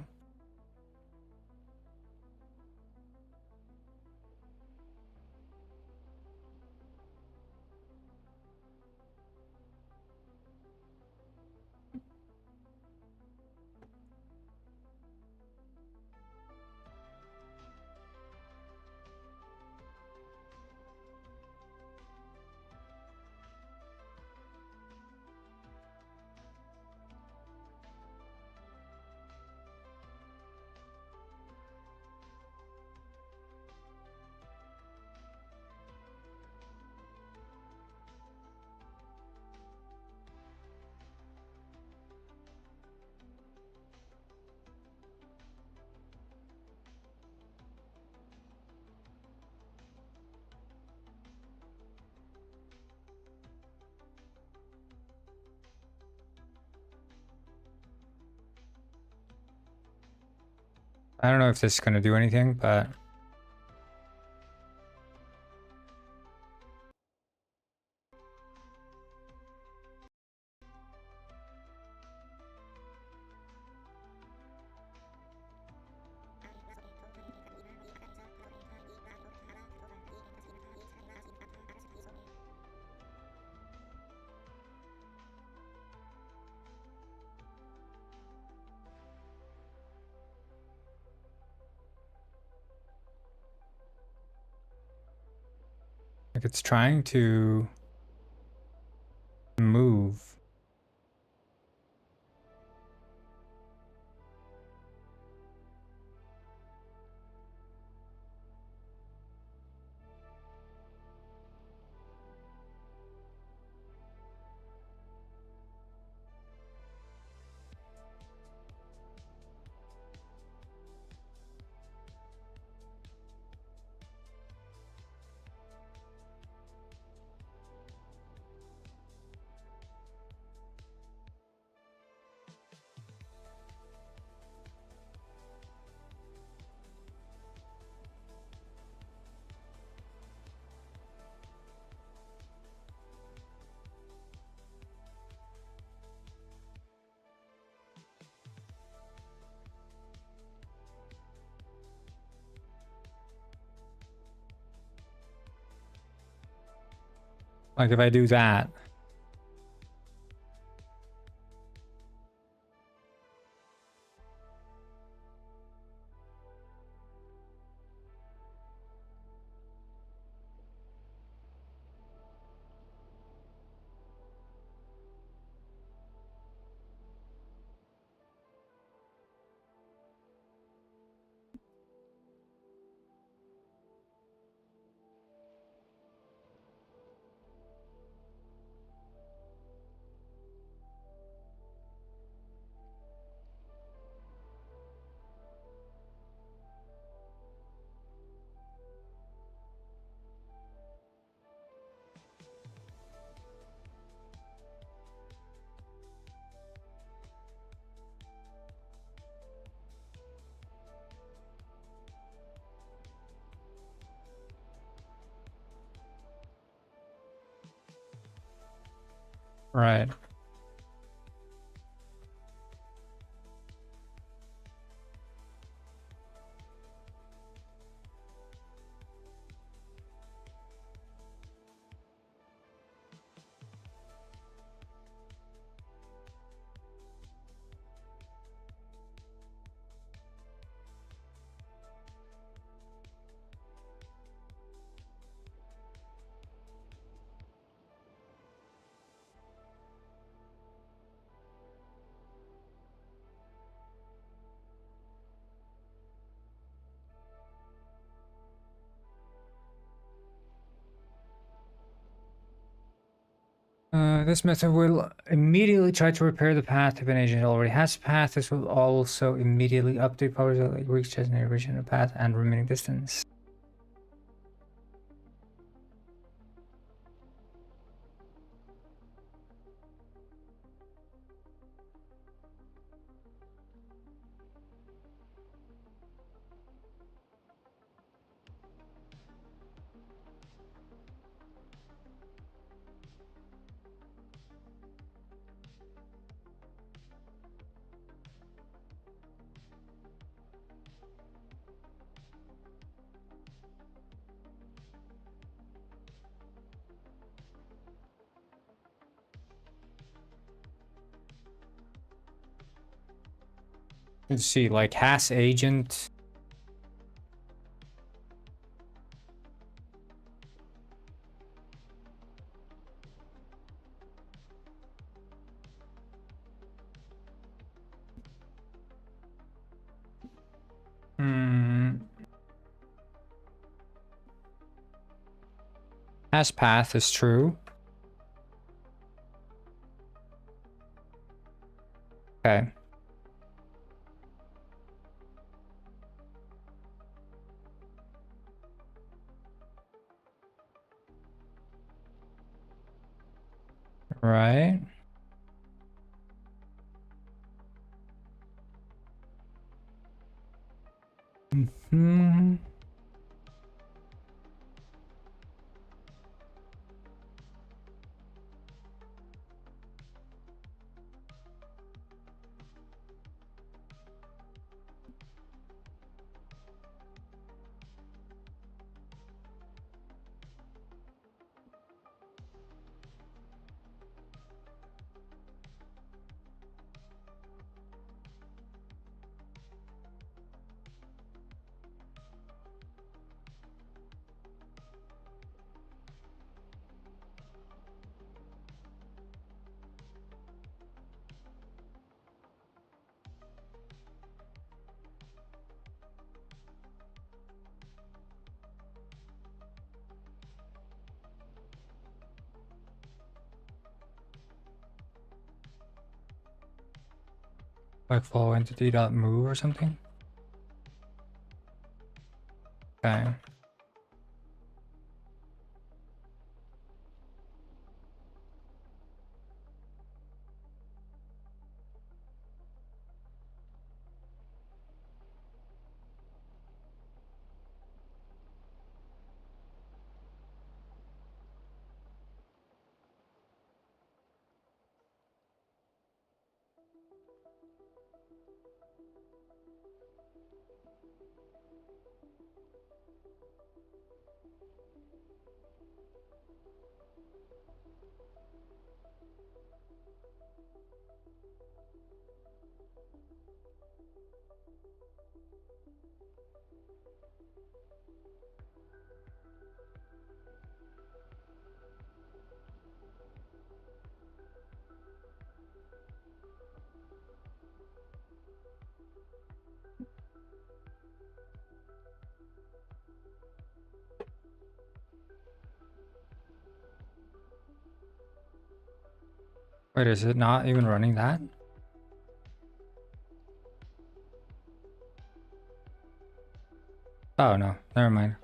I don't know if this is going to do anything, but like it's trying to move. Like if I do that, right? This method will immediately try to repair the path if an agent already has a path. This will also immediately update powers that reach designated region of path and remaining distance. Let's see, like has agent. Has path is true. Okay. Right. Hmm. Like follow entity dot move or something. Okay. Wait, is it not even running that? Oh no, never mind.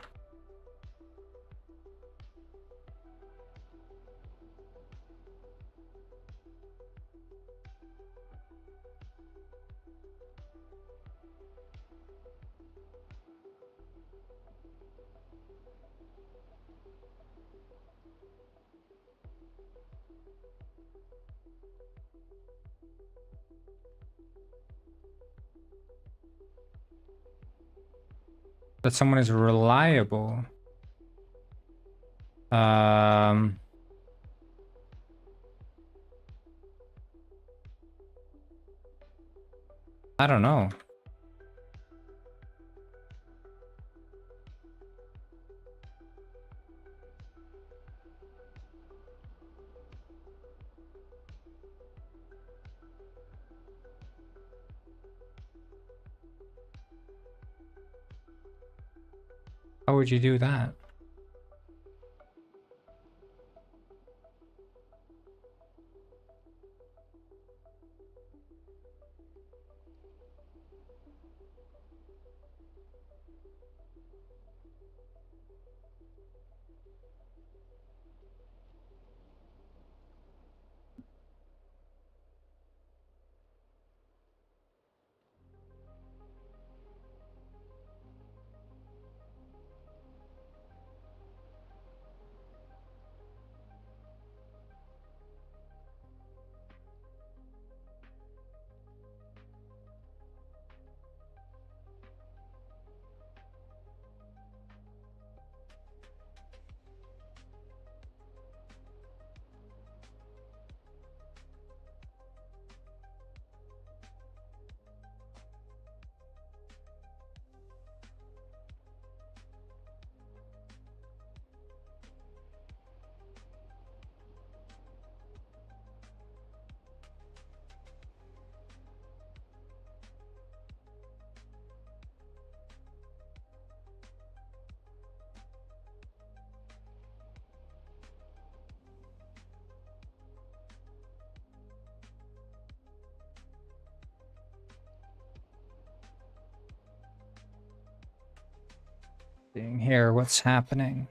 That someone is reliable. I don't know. How would you do that? Seeing here what's happening.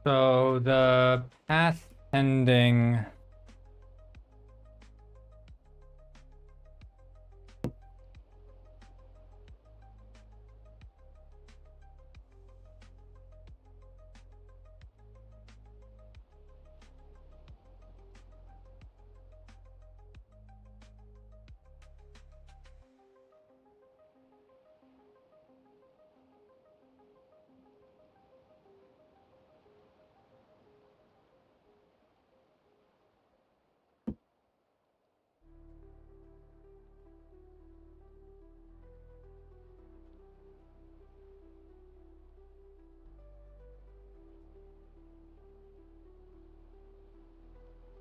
So the path ending.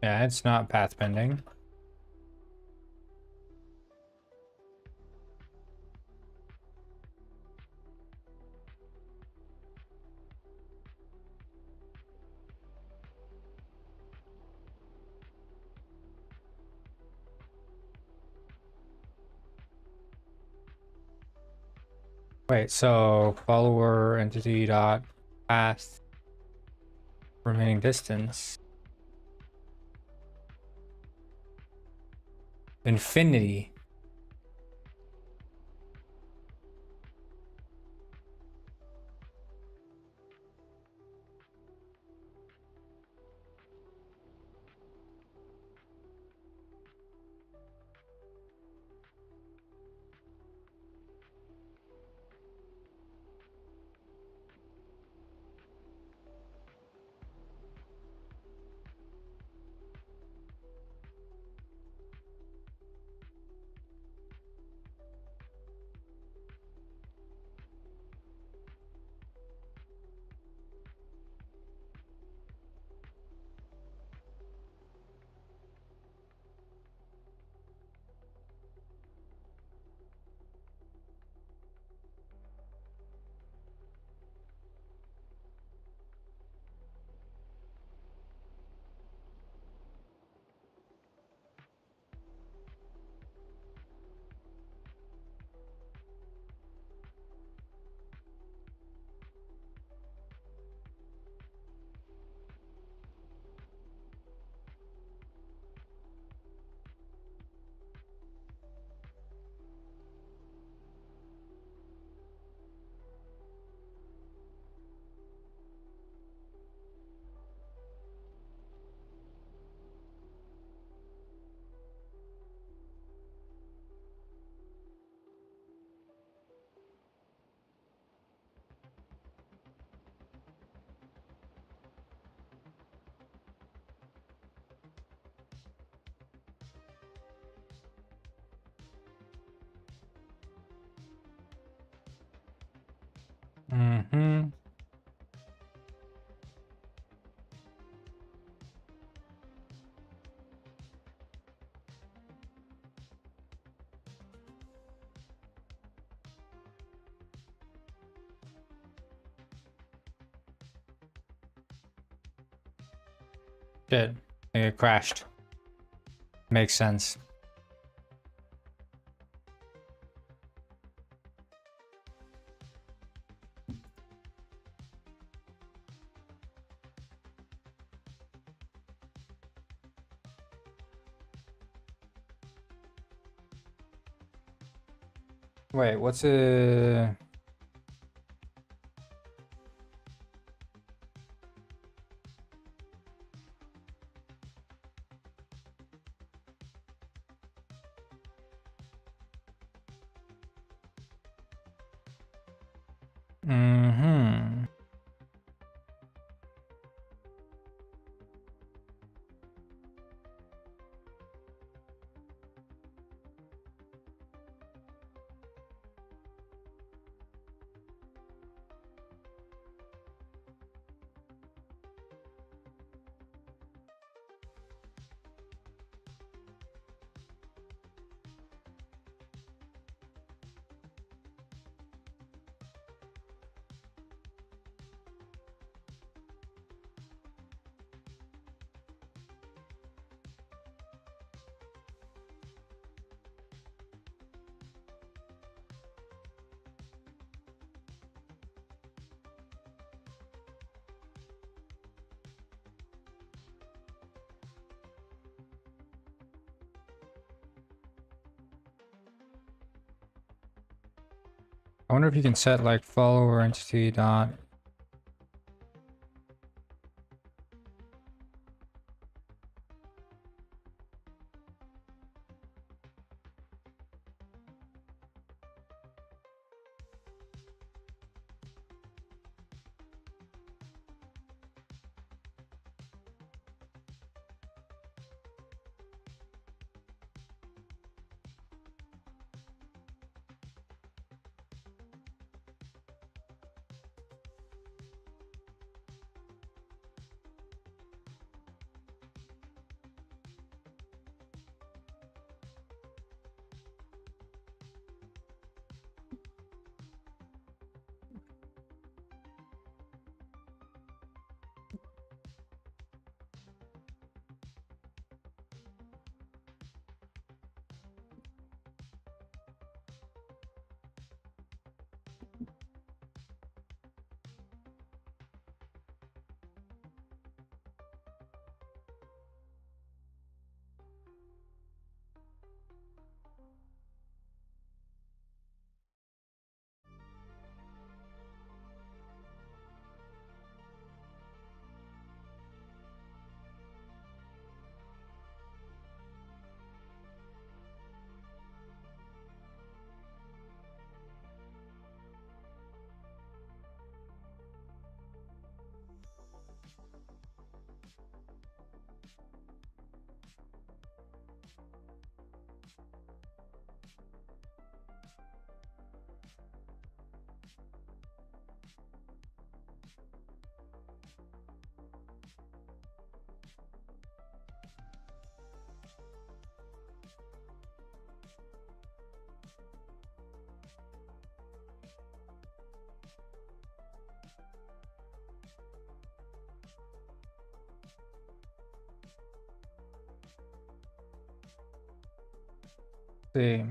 Yeah, it's not path pending. Wait, so follower entity dot path remaining distance infinity. Mm-hmm. Shit. It crashed. Makes sense. Wait, what's a... Mm-hmm. I wonder if you can set like follower entity dot. See.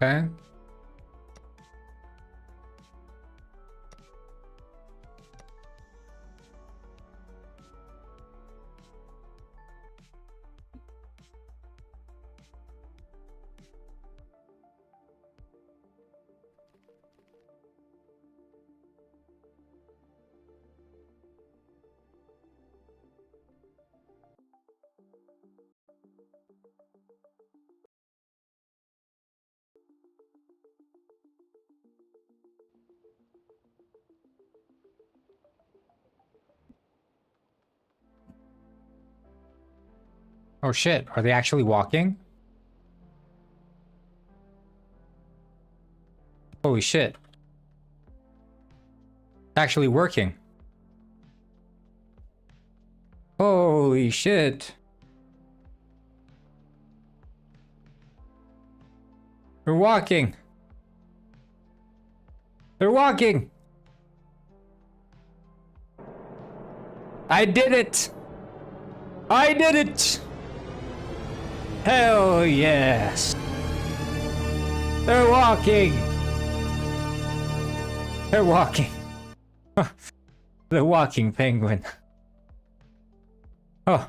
Okay. Oh shit, are they actually walking? Holy shit. It's actually working. Holy shit. They're walking. They're walking. I did it. I did it. Hell yes. They're walking. They're walking. The walking penguin. Oh.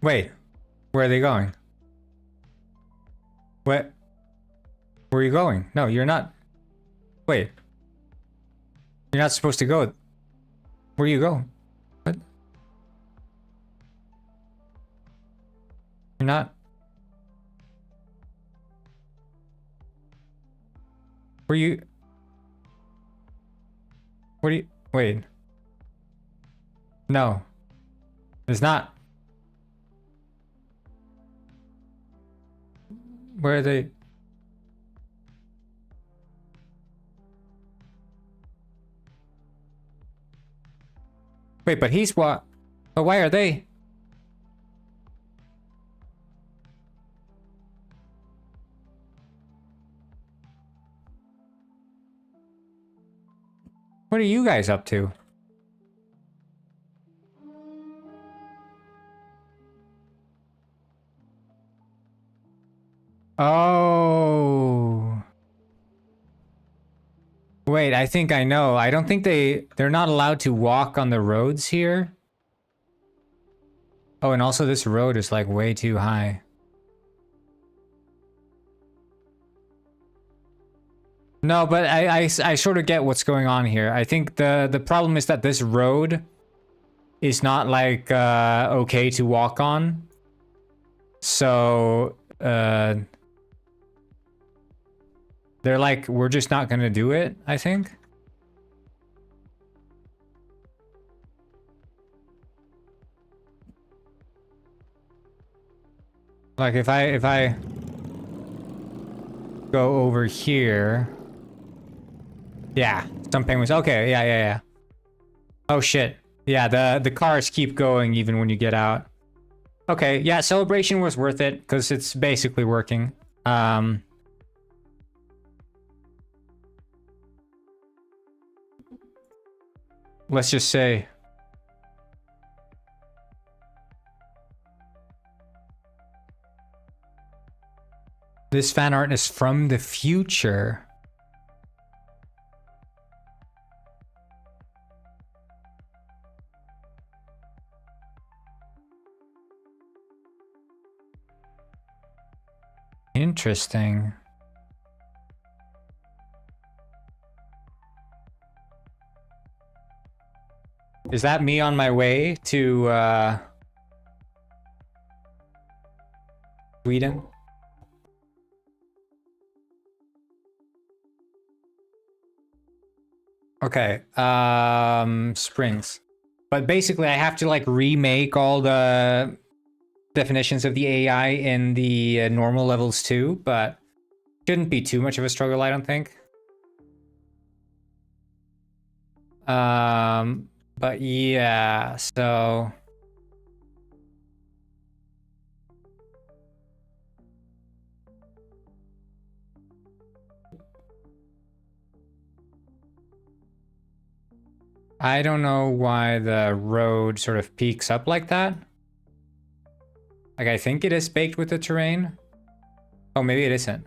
Wait. Where are they going? Where are you going? No, you're not. Wait. You're not supposed to go. Where are you going? What? You're not. Where you? What do you? Wait. No. It's not. Where are they? Wait, but he's what? But why are they? What are you guys up to? Oh. Wait, I think I know. I don't think they're not allowed to walk on the roads here. Oh, and also this road is like way too high. No, but I sort of get what's going on here. I think the problem is that this road is not like okay to walk on. So they're like, we're just not gonna do it, I think. Like if I go over here. Yeah, some penguins. Okay, yeah. Oh shit. Yeah, the cars keep going even when you get out. Okay, yeah, celebration was worth it because it's basically working. Let's just say this fan art is from the future. Interesting. Is that me on my way to Sweden? Okay, springs. But basically I have to like remake all the definitions of the AI in the normal levels too, but shouldn't be too much of a struggle, I don't think. But yeah, so I don't know why the road sort of peaks up like that. Like, I think it is baked with the terrain. Oh, maybe it isn't.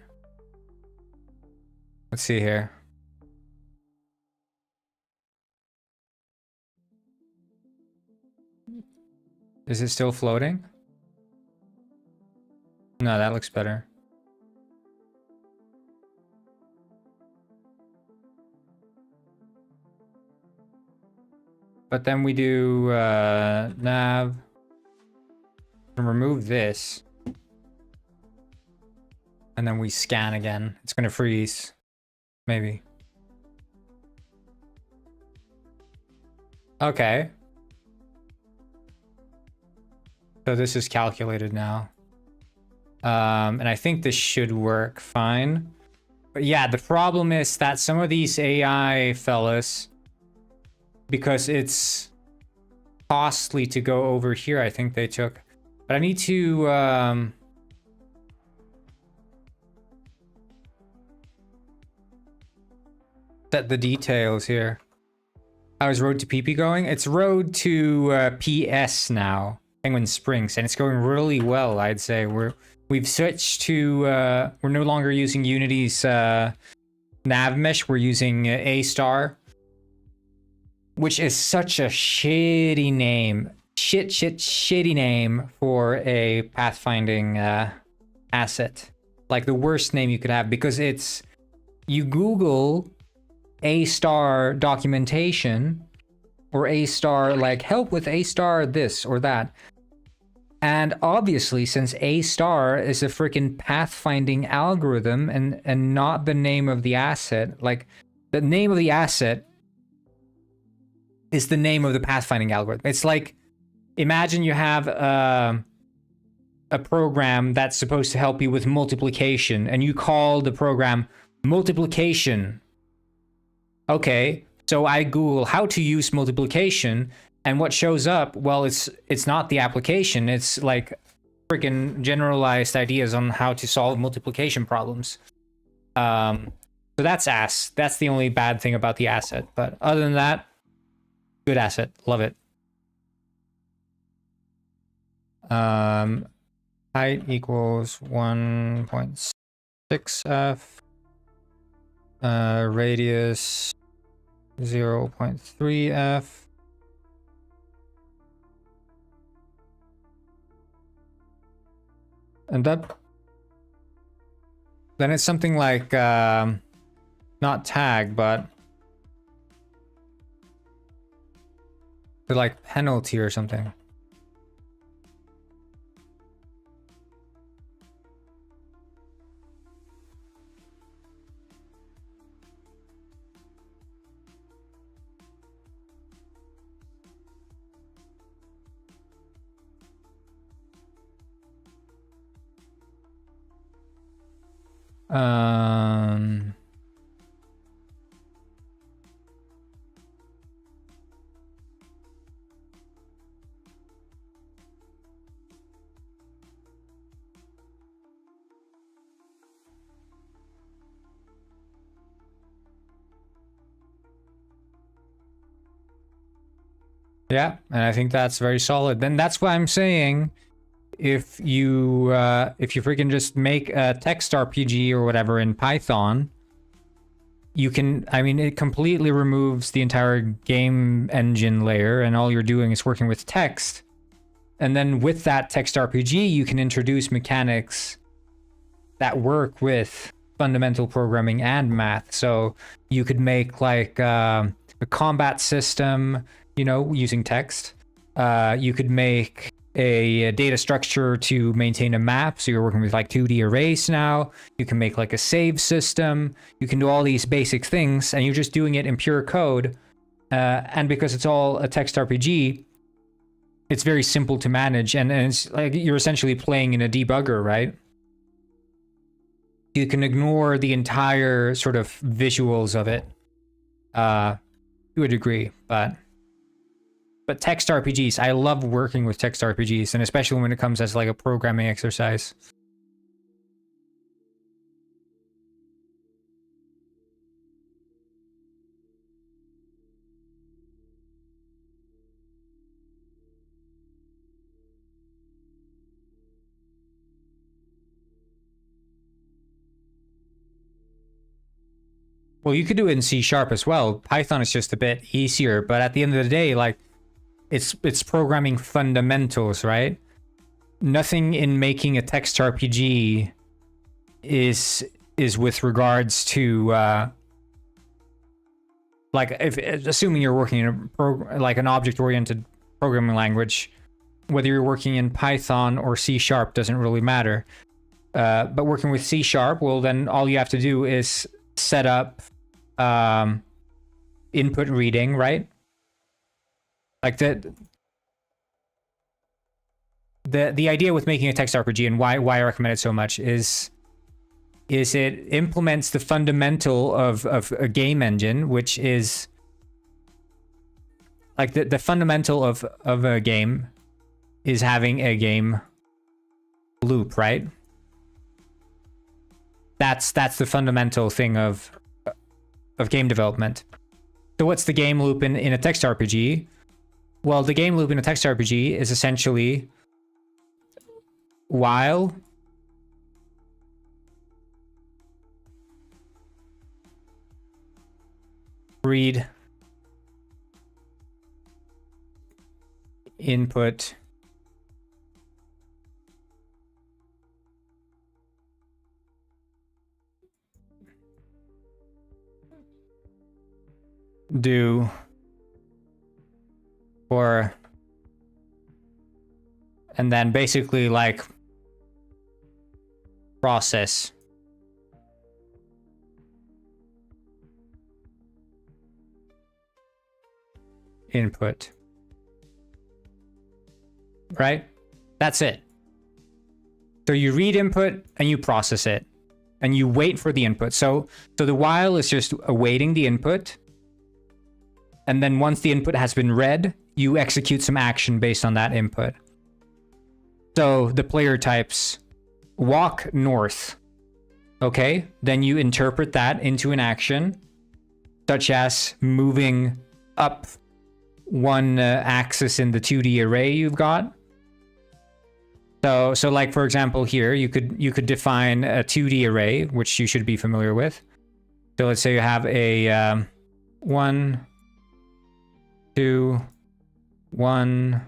Let's see here. Is it still floating? No, that looks better. But then we do nav and remove this. And then we scan again. It's gonna freeze. Maybe. Okay. So this is calculated now. And I think this should work fine. But yeah, the problem is that some of these AI fellas, because it's costly to go over here, I think they took. But I need to set the details here. How is Road to PP going? It's Road to PS now, Penguin Springs, and it's going really well, I'd say. We've switched to, we're no longer using Unity's nav mesh, we're using A-Star, which is such a shitty name. Shitty name for a pathfinding asset. Like the worst name you could have, because it's, you Google A-Star documentation, or A-Star, like help with A-Star this or that. And obviously, since A-Star is a freaking pathfinding algorithm and not the name of the asset, like the name of the asset is the name of the pathfinding algorithm. It's like, imagine you have a program that's supposed to help you with multiplication, and you call the program multiplication. Okay, so I Google how to use multiplication, and what shows up, well, it's not the application, it's like freaking generalized ideas on how to solve multiplication problems. So that's ass. That's the only bad thing about the asset. But other than that, good asset. Love it. Height equals 1.6f. Radius 0.3f. And that, then it's something like not tag, but like penalty or something. Yeah, and I think that's very solid. Then that's why I'm saying, if you freaking just make a text RPG or whatever in Python, you can, I mean, it completely removes the entire game engine layer, and all you're doing is working with text. And then with that text RPG, you can introduce mechanics that work with fundamental programming and math. So you could make like a combat system, you know, using text. You could make a data structure to maintain a map, so you're working with like 2D arrays now. You can make like a save system. You can do all these basic things, and you're just doing it in pure code. And because it's all a text RPG, it's very simple to manage, and it's like you're essentially playing in a debugger, right? You can ignore the entire sort of visuals of it to a degree, but text RPGs, I love working with text RPGs, and especially when it comes as like a programming exercise. Well, you could do it in C# as well. Python is just a bit easier, but at the end of the day, like, it's programming fundamentals, right? Nothing in making a text RPG is with regards to like, if assuming you're working in like an object-oriented programming language, whether you're working in Python or C# doesn't really matter. But working with C#, well, then all you have to do is set up input reading, right? Like the idea with making a text RPG, and why I recommend it so much, is it implements the fundamental of a game engine, which is like the fundamental of a game is having a game loop, right? That's the fundamental thing of game development. So what's the game loop in a text RPG? Well, the game loop in a text RPG is essentially while read input do or, and then basically like process input, right? That's it. So you read input and you process it and you wait for the input. So the while is just awaiting the input, and then once the input has been read, you execute some action based on that input. So the player types walk north. Okay, then you interpret that into an action, such as moving up one axis in the 2D array you've got. So like, for example, here you could define a 2D array, which you should be familiar with. So let's say you have a 1, 2, 1,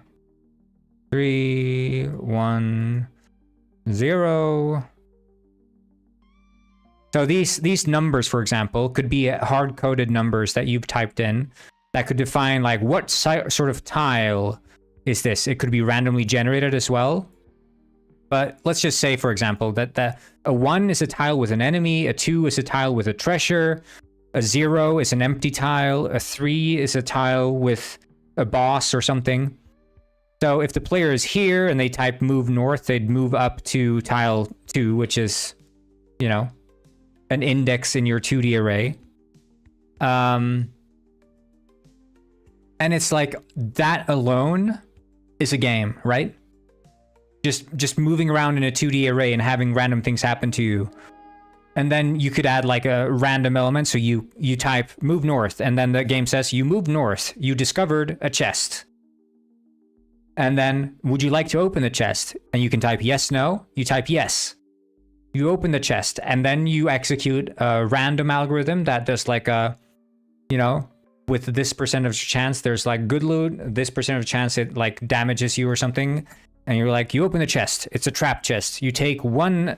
3, 1, 0. So these numbers, for example, could be hard-coded numbers that you've typed in that could define like what sort of tile is this. It could be randomly generated as well. But let's just say, for example, that a 1 is a tile with an enemy, a 2 is a tile with a treasure, a 0 is an empty tile, a 3 is a tile with a boss or something. So if the player is here and they type move north, they'd move up to tile 2, which is, you know, an index in your 2D array. And it's like that alone is a game, right? Just moving around in a 2D array and having random things happen to you. And then you could add like a random element. So you type move north, and then the game says you moved north. You discovered a chest. And then would you like to open the chest? And you can type yes, no. You type yes. You open the chest, and then you execute a random algorithm that does like a, you know, with this percentage chance there's like good loot, this percentage chance it like damages you or something. And you're like, you open the chest, it's a trap chest. You take 1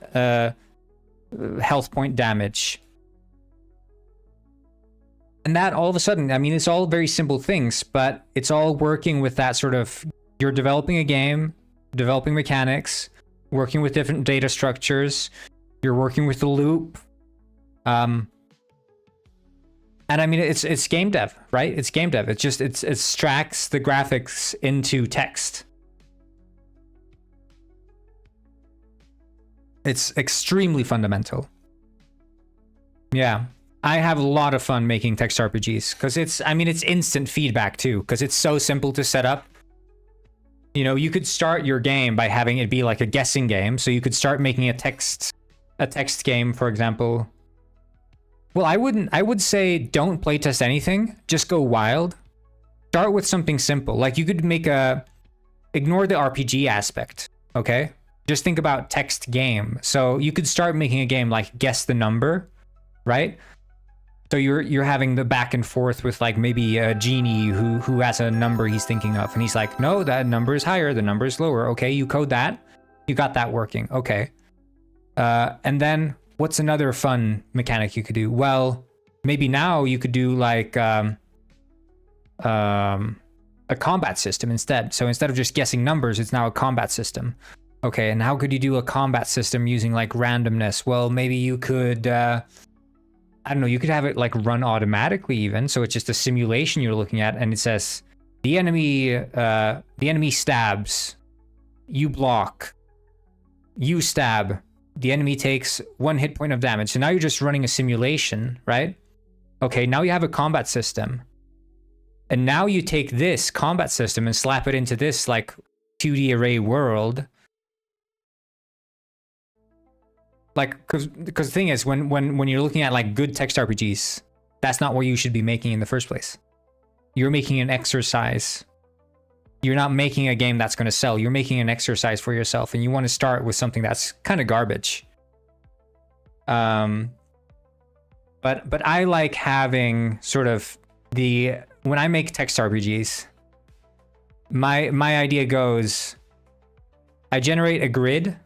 health point damage. And that all of a sudden, I mean, it's all very simple things, but it's all working with that sort of, you're developing a game, developing mechanics, working with different data structures, you're working with the loop. And I mean, it's game dev, right? It's game dev. It extracts the graphics into text. It's extremely fundamental. Yeah. I have a lot of fun making text RPGs because it's instant feedback too, because it's so simple to set up. You know, you could start your game by having it be like a guessing game. So you could start making a text game, for example. Well, I would say don't playtest anything. Just go wild. Start with something simple. Like you could make ignore the RPG aspect, okay? Just think about text game. So you could start making a game like guess the number, right? So you're having the back and forth with like maybe a genie who has a number he's thinking of, and he's like, no, that number is higher, the number is lower. Okay, you code that, you got that working. Okay, and then what's another fun mechanic you could do? Well, maybe now you could do like a combat system instead. So instead of just guessing numbers, it's now a combat system. Okay, and how could you do a combat system using like randomness? Well, maybe you could, I don't know, you could have it like run automatically even. So it's just a simulation you're looking at, and it says the enemy stabs, you block, you stab, the enemy takes 1 hit point of damage. So now you're just running a simulation, right? Okay, now you have a combat system. And now you take this combat system and slap it into this like 2D array world. Like, because the thing is, when you're looking at like good text RPGs, that's not what you should be making in the first place. You're making an exercise. You're not making a game that's going to sell. You're making an exercise for yourself, and you want to start with something that's kind of garbage. But I like having sort of when I make text RPGs, my idea goes, I generate a grid.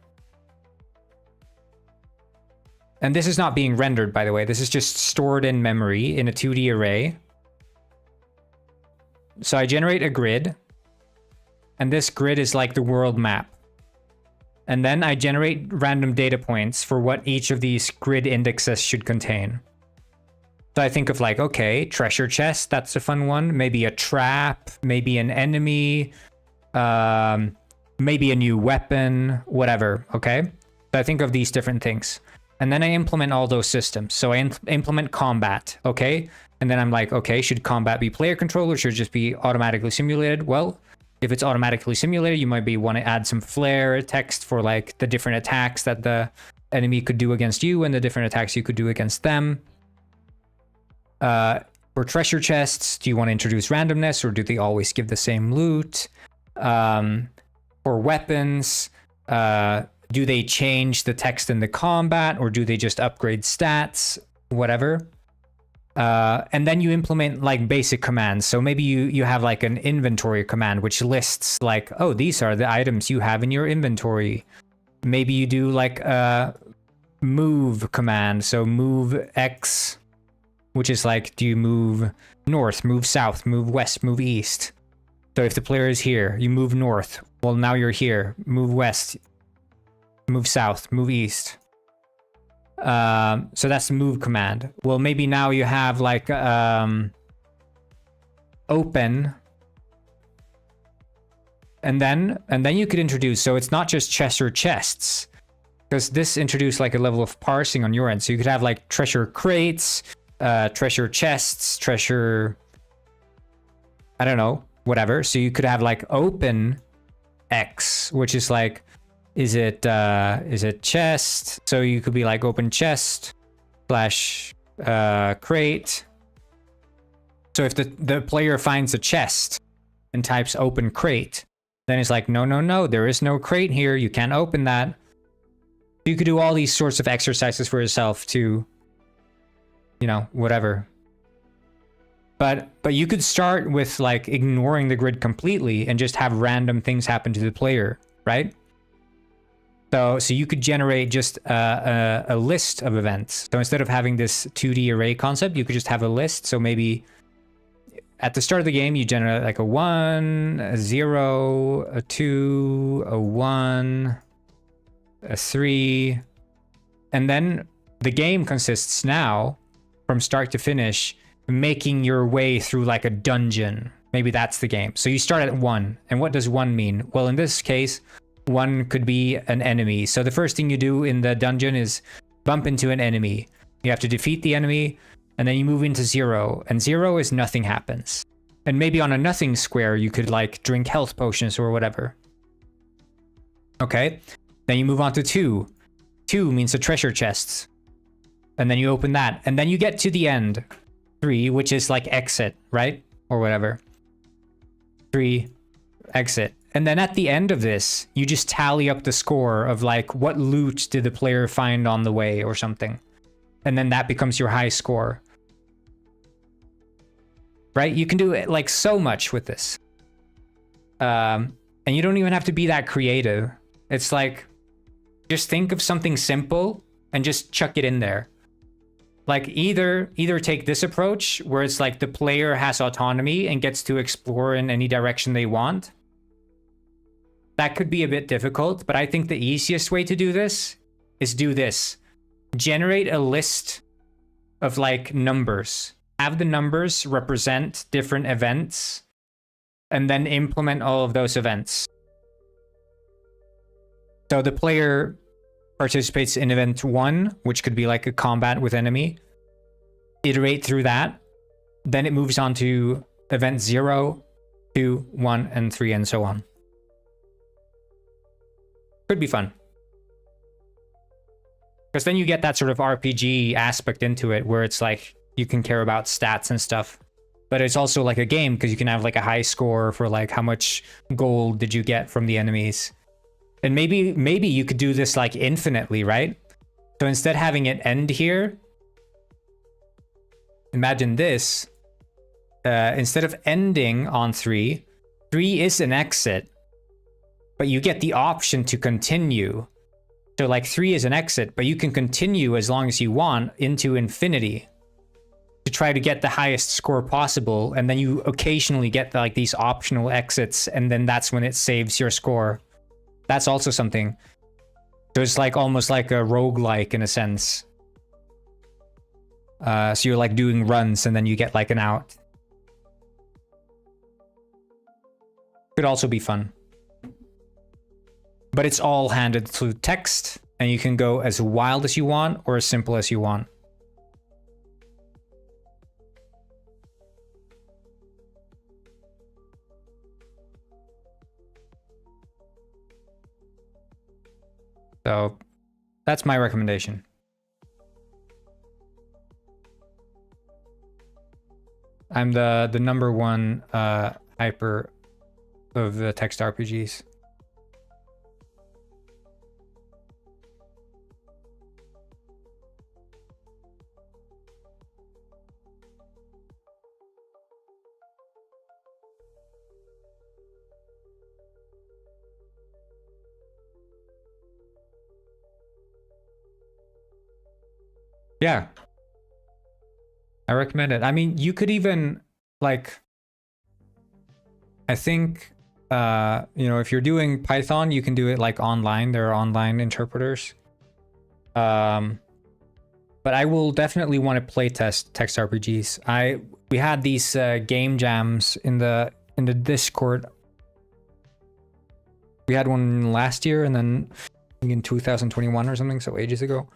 And this is not being rendered, by the way. This is just stored in memory in a 2D array. So I generate a grid. And this grid is like the world map. And then I generate random data points for what each of these grid indexes should contain. So I think of like, okay, treasure chest, that's a fun one. Maybe a trap, maybe an enemy, maybe a new weapon, whatever, okay? So I think of these different things. And then I implement all those systems. So I implement combat, okay? And then I'm like, okay, should combat be player controlled or should it just be automatically simulated? Well, if it's automatically simulated, you might want to add some flair text for like the different attacks that the enemy could do against you and the different attacks you could do against them. For treasure chests, do you want to introduce randomness or do they always give the same loot? For weapons, do they change the text in the combat or do they just upgrade stats? Whatever. And then you implement like basic commands. So maybe you have like an inventory command which lists like, oh, these are the items you have in your inventory. Maybe you do like a move command. So move X, which is like, do you move north, move south, move west, move east? So if the player is here, you move north. Well, now you're here. Move west, move south, move east. So that's the move command. Well, maybe now you have like open, and then you could introduce. So it's not just treasure chests, because this introduced like a level of parsing on your end. So you could have like treasure crates, treasure chests, treasure, I don't know, whatever. So you could have like open X, which is like, is it chest? So you could be like open chest slash crate. So if the player finds a chest and types open crate, then it's like, no, there is no crate here. You can't open that. You could do all these sorts of exercises for yourself to, you know, whatever. But you could start with like ignoring the grid completely and just have random things happen to the player, right? So you could generate just a list of events. So instead of having this 2D array concept, you could just have a list. So maybe at the start of the game, you generate like a 1, a 0, a 2, a 1, a 3. And then the game consists now, from start to finish, making your way through like a dungeon. Maybe that's the game. So you start at 1. And what does 1 mean? Well, in this case, 1 could be an enemy. So the first thing you do in the dungeon is bump into an enemy. You have to defeat the enemy, and then you move into 0. And 0 is nothing happens. And maybe on a nothing square, you could like drink health potions or whatever. Okay. Then you move on to 2. 2 means the treasure chests. And then you open that. And then you get to the end. 3, which is like exit, right? Or whatever. 3, exit. And then at the end of this, you just tally up the score of like what loot did the player find on the way or something. And then that becomes your high score. right? You can do it like so much with this. And you don't even have to be that creative. It's like, just think of something simple and just chuck it in there. Like either take this approach where it's like the player has autonomy and gets to explore in any direction they want. That could be a bit difficult, but I think the easiest way to do this is do this. Generate a list of like numbers. Have the numbers represent different events and then implement all of those events. So the player participates in event 1, which could be like a combat with enemy. Iterate through that. Then it moves on to event 0, 2, 1, and 3, and so on. Could be fun. Because then you get that sort of RPG aspect into it where it's like you can care about stats and stuff. But it's also like a game because you can have like a high score for like how much gold did you get from the enemies. And maybe you could do this like infinitely, right? So instead of having it end here, imagine this. Instead of ending on 3, 3 is an exit, but you get the option to continue. So like 3 is an exit, but you can continue as long as you want into infinity to try to get the highest score possible. And then you occasionally get like these optional exits, and then that's when it saves your score. That's also something. So it's like almost like a roguelike in a sense. So you're like doing runs and then you get like an out. Could also be fun. But it's all handed through text, and you can go as wild as you want or as simple as you want. So that's my recommendation. I'm the number one hyper of the text RPGs. Yeah. I recommend it. I mean, you could even like, I think, if you're doing Python, you can do it like online. There are online interpreters. But I will definitely want to play test text RPGs. We had these game jams in the Discord. We had one last year, and then in 2021 or something, so ages ago.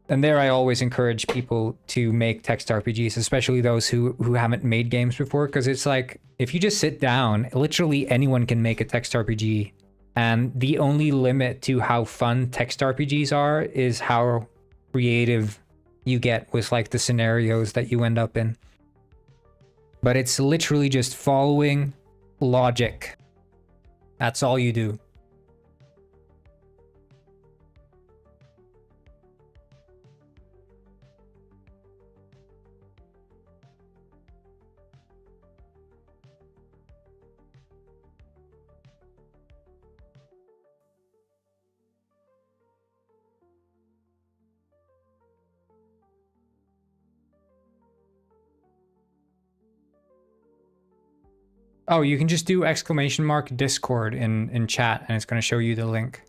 And there I always encourage people to make text RPGs, especially those who haven't made games before, because it's like, if you just sit down, literally anyone can make a text RPG. And the only limit to how fun text RPGs are is how creative you get with like the scenarios that you end up in. But it's literally just following logic. That's all you do. Oh, you can just do !! Discord in chat, and it's going to show you the link.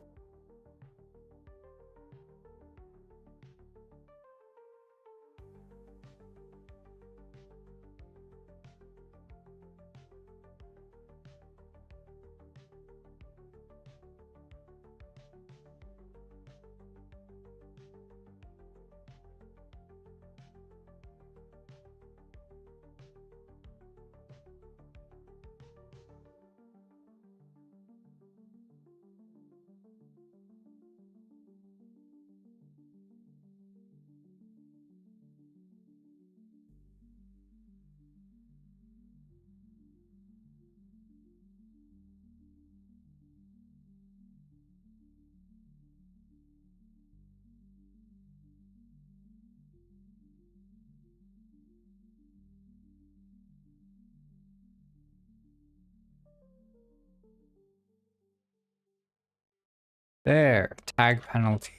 There, tag penalty.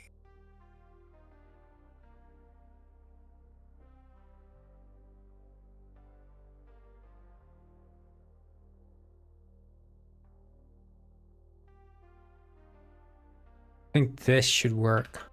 I think this should work.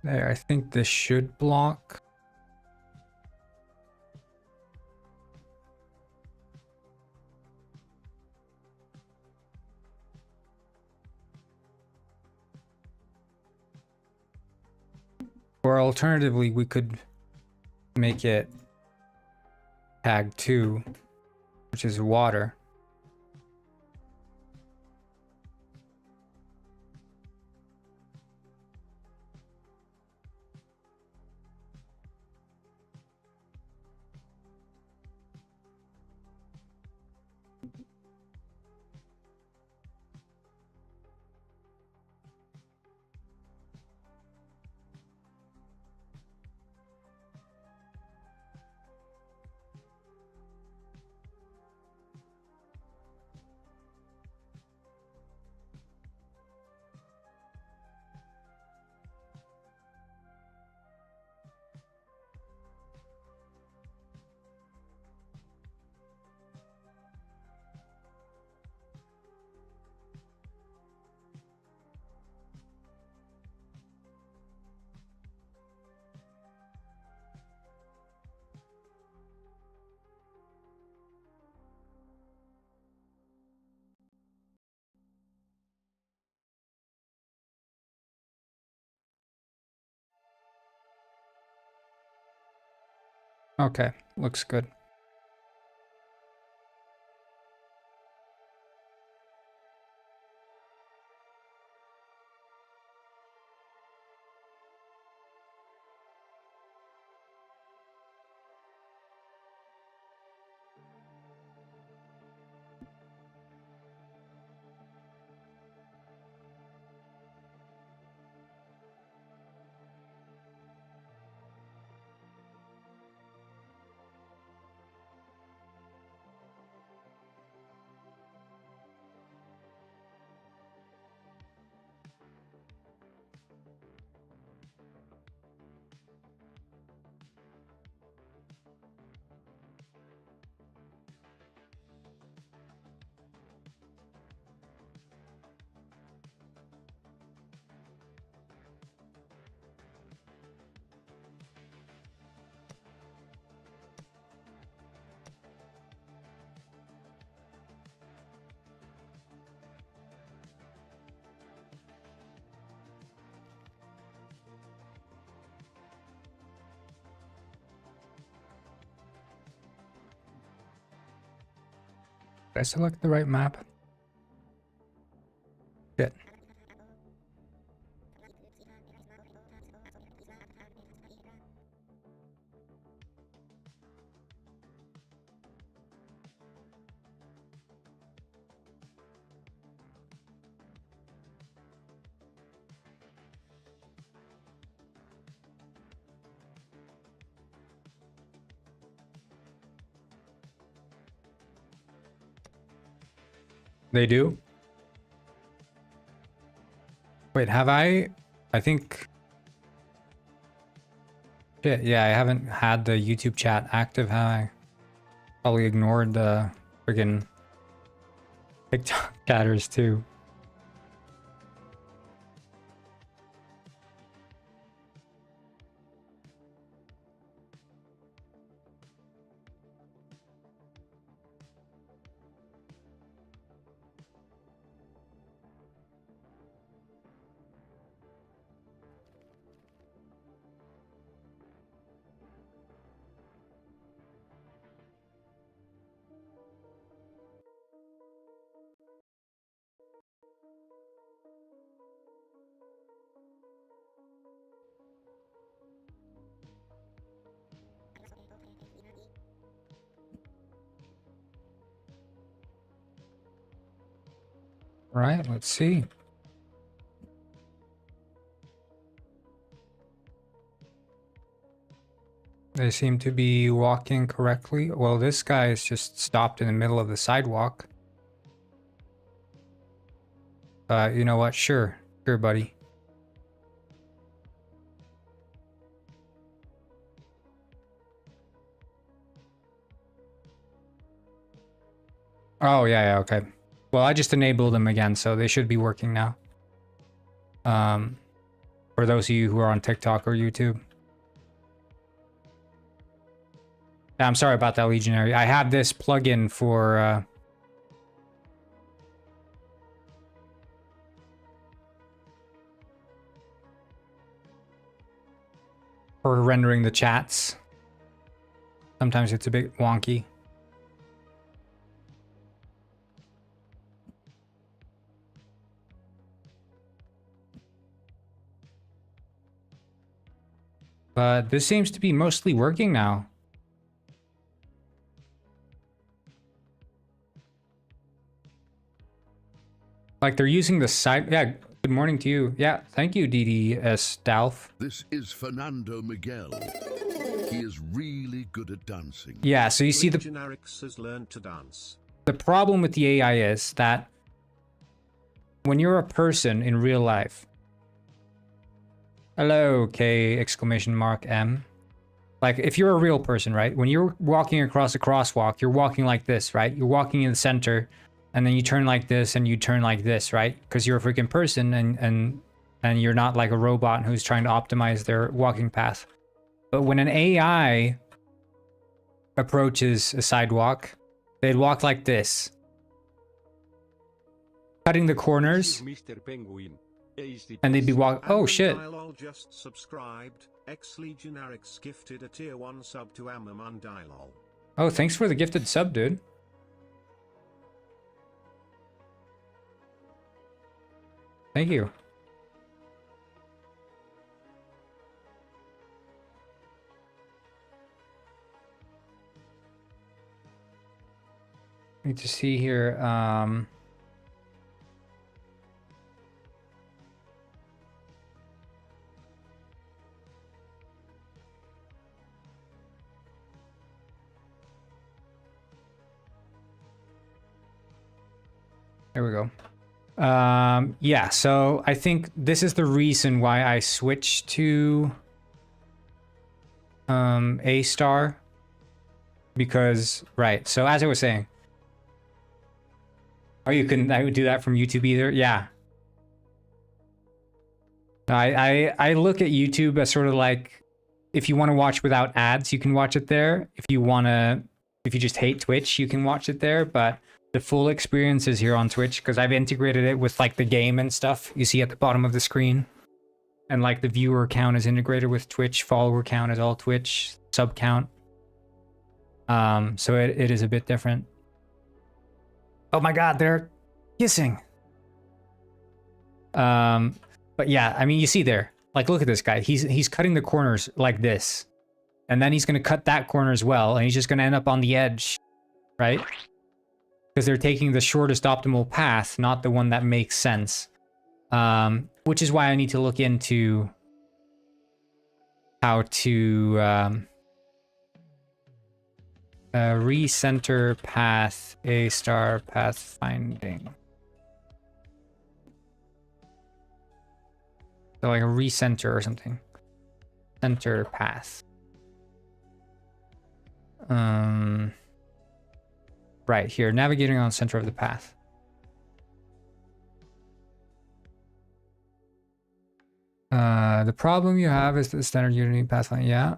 There, I think this should block. Or alternatively, we could make it tag 2, which is water. Okay, looks good. Did I select the right map? Shit. They do? Wait, have I? I think... Shit, yeah, I haven't had the YouTube chat active, have I? Probably ignored the friggin' TikTok chatters too. Right, let's see. They seem to be walking correctly. Well, this guy is just stopped in the middle of the sidewalk. You know what? Sure. Sure, buddy. Oh, yeah, okay. Well, I just enabled them again, so they should be working now. For those of you who are on TikTok or YouTube. Yeah, I'm sorry about that, Legionary. I have this plugin for rendering the chats. Sometimes it's a bit wonky. But this seems to be mostly working now. Like they're using the side. Yeah, good morning to you. Yeah, thank you, DDS Dalf. This is Fernando Miguel. He is really good at dancing. Yeah, so you see Generics has learned to dance. The problem with the AI is that when you're a person in real life, hello, K exclamation mark M. Like if you're a real person, right? When you're walking across a crosswalk, you're walking like this, right? You're walking in the center and then you turn like this and you turn like this, right? Because you're a freaking person and you're not like a robot who's trying to optimize their walking path. But when an AI approaches a sidewalk, they'd walk like this, cutting the corners, and they'd be walking. Oh shit! Just subscribed. Ex-Legionarics gifted a tier 1 sub to Amamandilol. Oh, thanks for the gifted sub, dude. Thank you. Need to see here. There we go. Yeah, so I think this is the reason why I switched to A star. Because, right, so as I was saying. Oh, you couldn't do that from YouTube either? Yeah. I look at YouTube as sort of like, if you want to watch without ads, you can watch it there. If you just hate Twitch, you can watch it there, but the full experience is here on Twitch because I've integrated it with like the game and stuff you see at the bottom of the screen. And like the viewer count is integrated with Twitch, follower count is all Twitch, sub count. So it is a bit different. Oh my god, they're kissing. But yeah, I mean, you see there, like, look at this guy. He's cutting the corners like this, and then he's gonna cut that corner as well, and he's just gonna end up on the edge, right? Because they're taking the shortest optimal path, not the one that makes sense. Which is why I need to look into how to recenter path A star path finding. So like a recenter or something. Center path. Right here, navigating on center of the path. The problem you have is the standard Unity pathline. Yeah.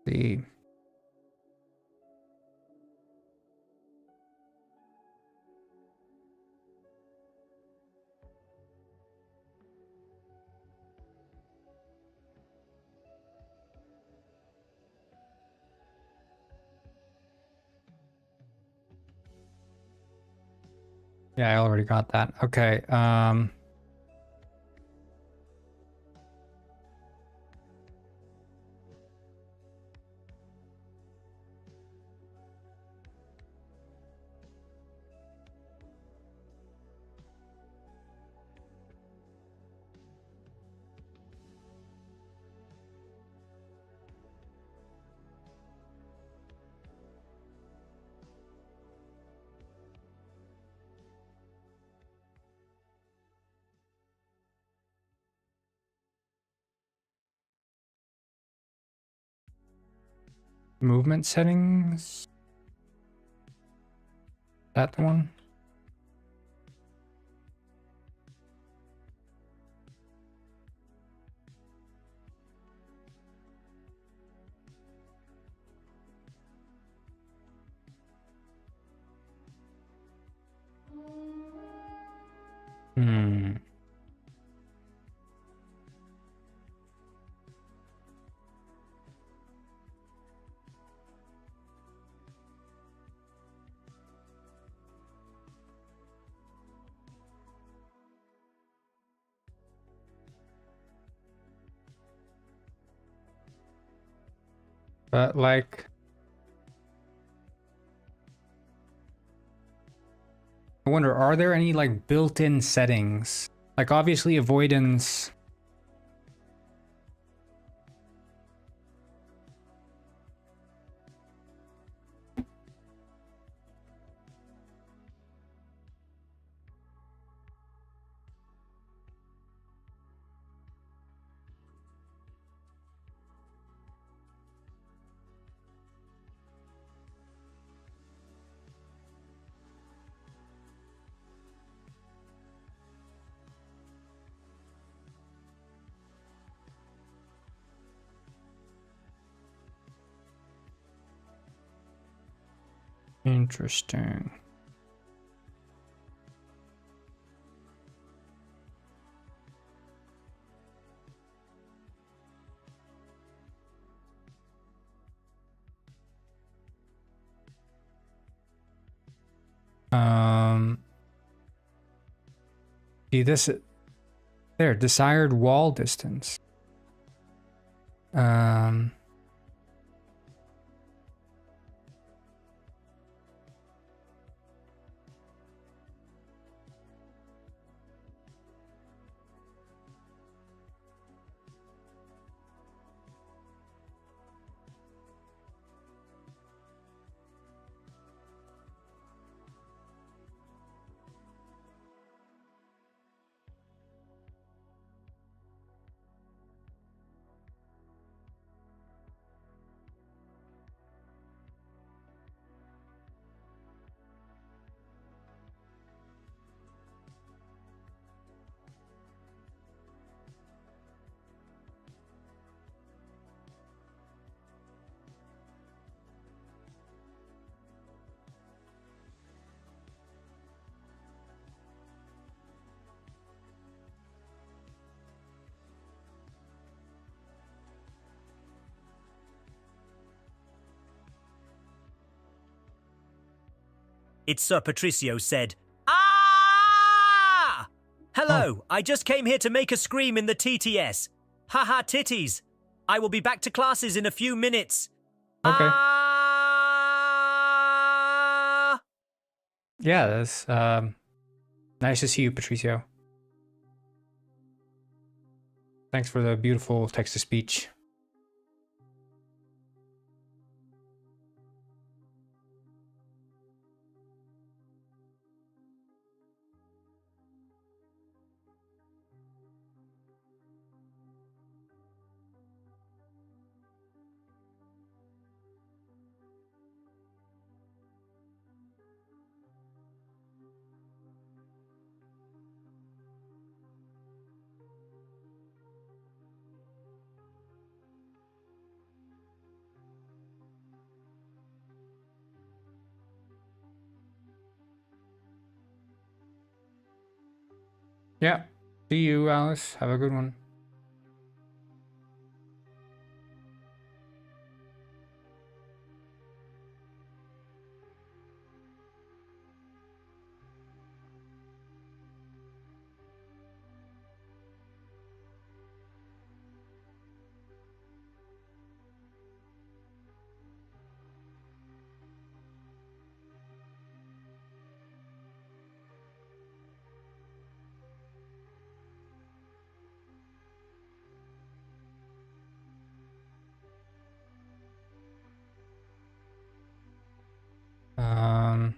See. Yeah, I already got that. Okay. Movement settings. That the one? Hmm. But like, I wonder, are there any like built-in settings? Like obviously avoidance. Interesting. See this there, desired wall distance. Um, It's Sir Patricio said, "Ah! Hello, I just came here to make a scream in the TTS. Haha titties. I will be back to classes in a few minutes. Okay. Ah! Yeah, that's nice to see you, Patricio. Thanks for the beautiful text-to-speech. Yeah. See you, Alice. Have a good one. Um,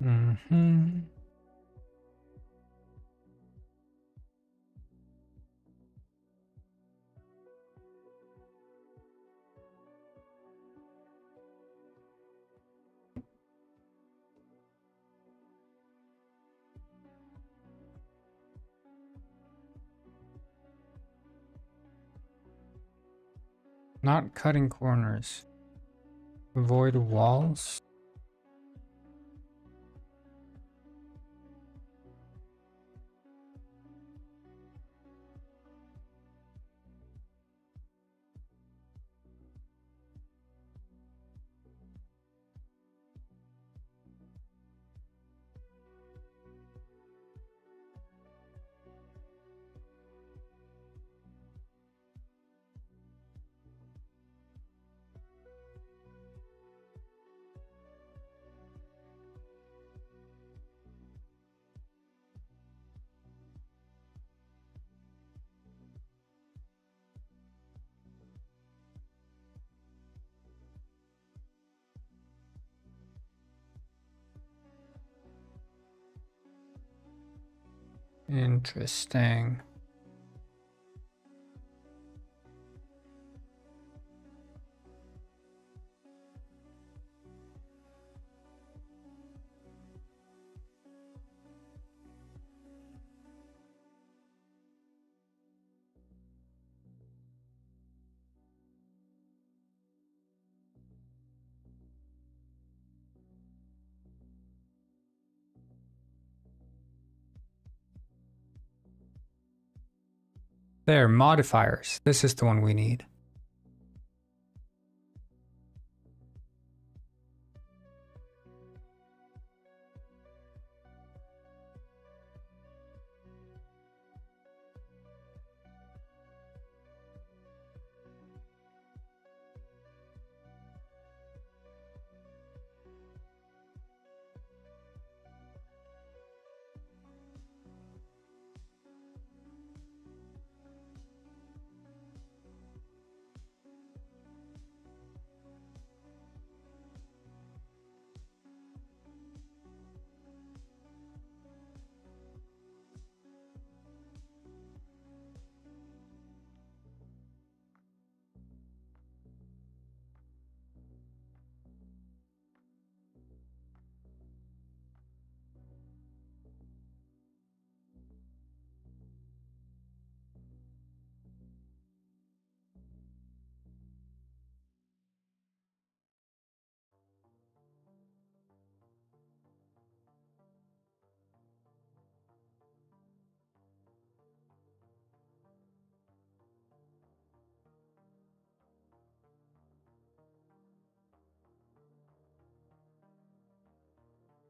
mhm. Not cutting corners. Avoid walls. Interesting. There, modifiers. This is the one we need.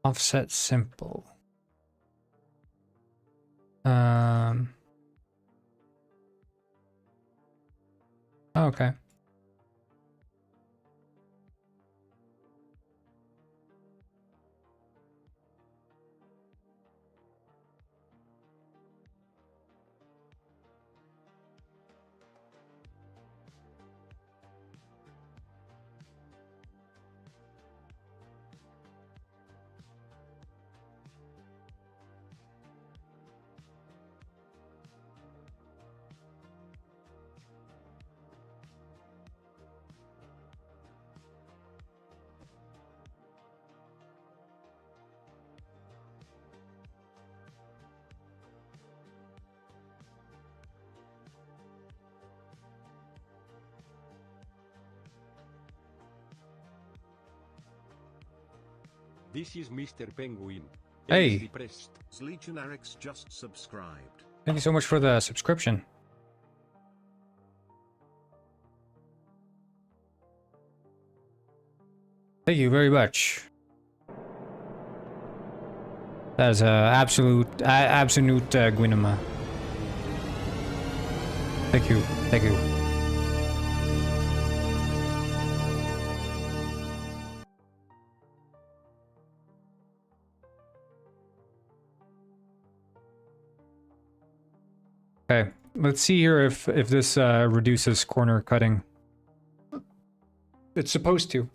Offset simple. Okay. This is Mr. Penguin. Hey. Depressed. Legionarix just subscribed. Thank you so much for the subscription. Thank you very much. That is absolute Guinema. Thank you. Thank you. Okay, let's see here if this reduces corner cutting. It's supposed to,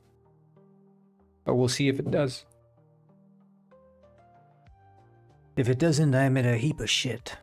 but we'll see if it does. If it doesn't, I'm in a heap of shit.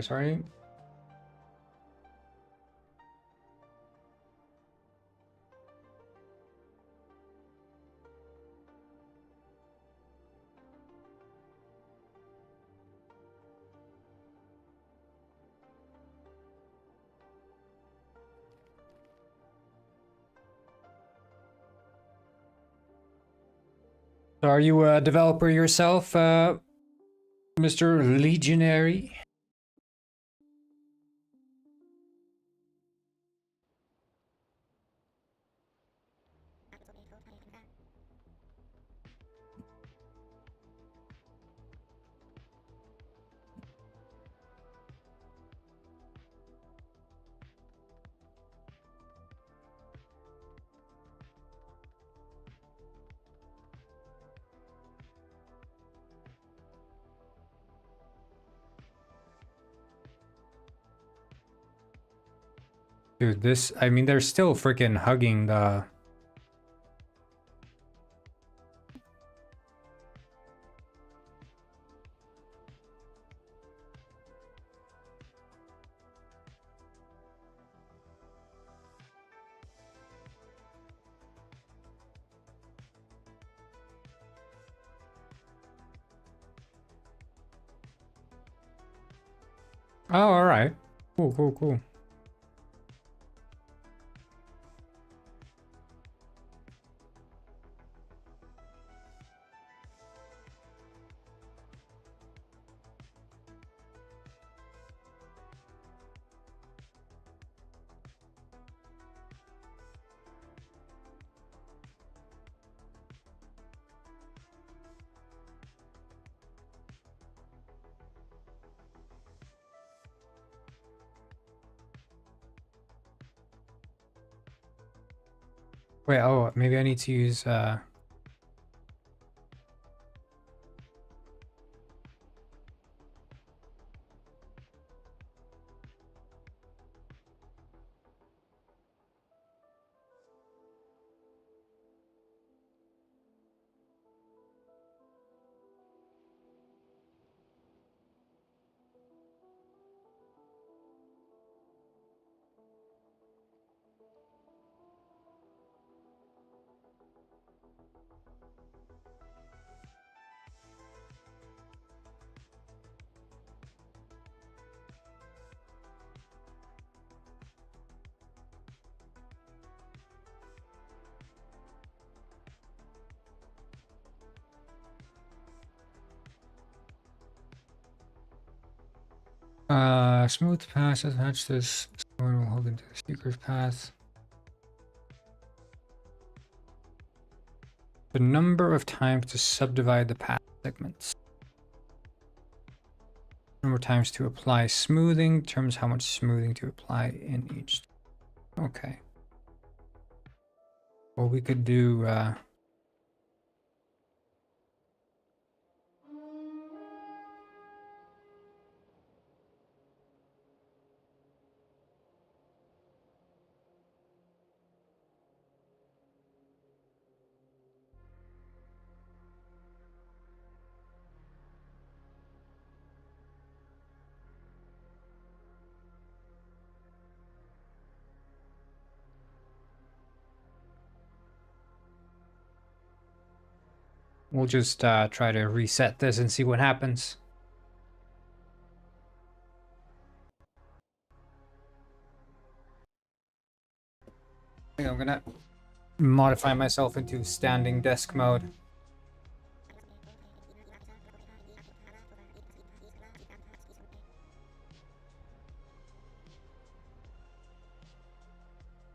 Sorry. So are you a developer yourself, Mr. Legionary? Dude, this, I mean, they're still freaking hugging the... Oh, alright. Cool, cool, cool. Wait, oh, maybe I need to use, Smooth path attach this someone will hold into the speaker's path. The number of times to subdivide the path segments. Number of times to apply smoothing determines how much smoothing to apply in each. Okay. Well, we could do we'll just try to reset this and see what happens. I think I'm gonna modify myself into standing desk mode.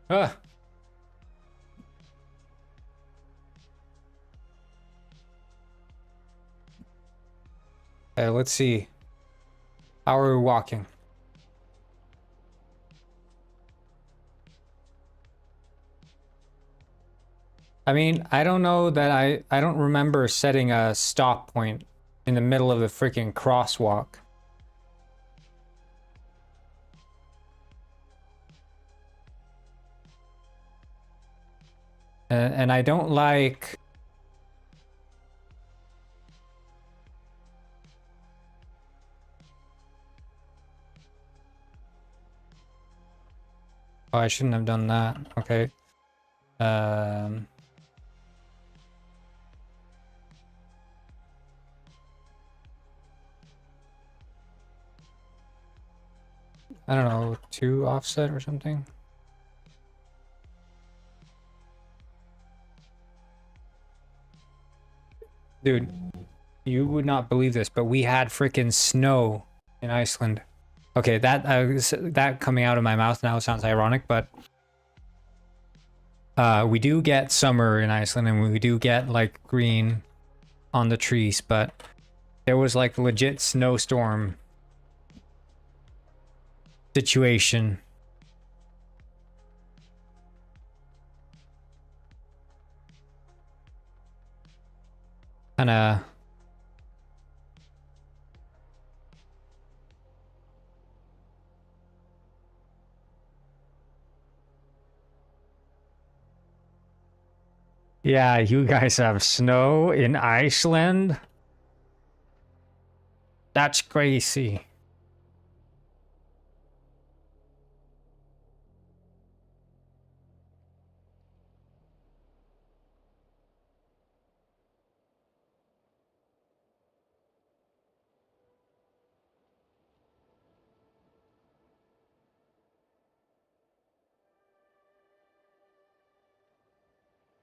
Ah. Okay, let's see. How are we walking? I mean, I don't know that I don't remember setting a stop point in the middle of the freaking crosswalk. And I don't like... Oh, I shouldn't have done that. Okay. I don't know, 2 offset or something? Dude, you would not believe this, but we had freaking snow in Iceland. Okay, that coming out of my mouth now sounds ironic, but we do get summer in Iceland and we do get like green on the trees, but there was like legit snowstorm situation. Kinda... Yeah, you guys have snow in Iceland? That's crazy.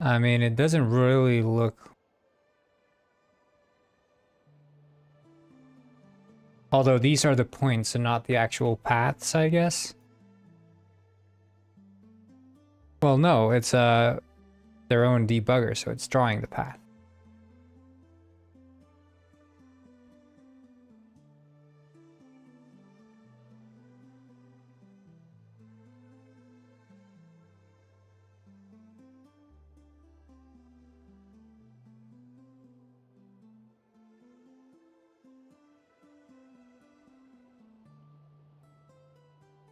I mean, it doesn't really look... Although these are the points and not the actual paths, I guess. Well, no, it's their own debugger, so it's drawing the path.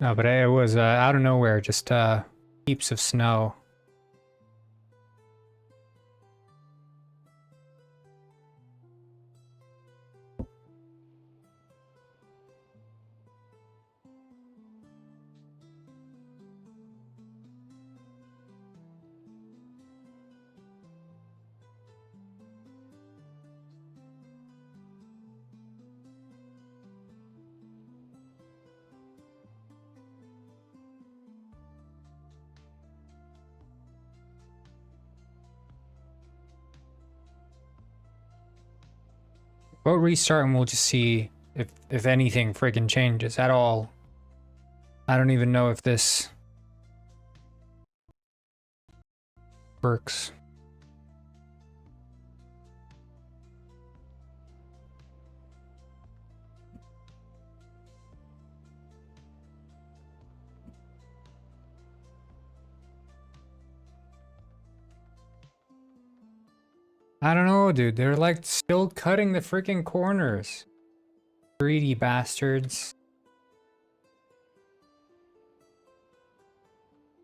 No, but it was out of nowhere, just heaps of snow. Vote restart and we'll just see if anything freaking changes at all. I don't even know if this works. I don't know, dude. They're like still cutting the freaking corners. Greedy bastards.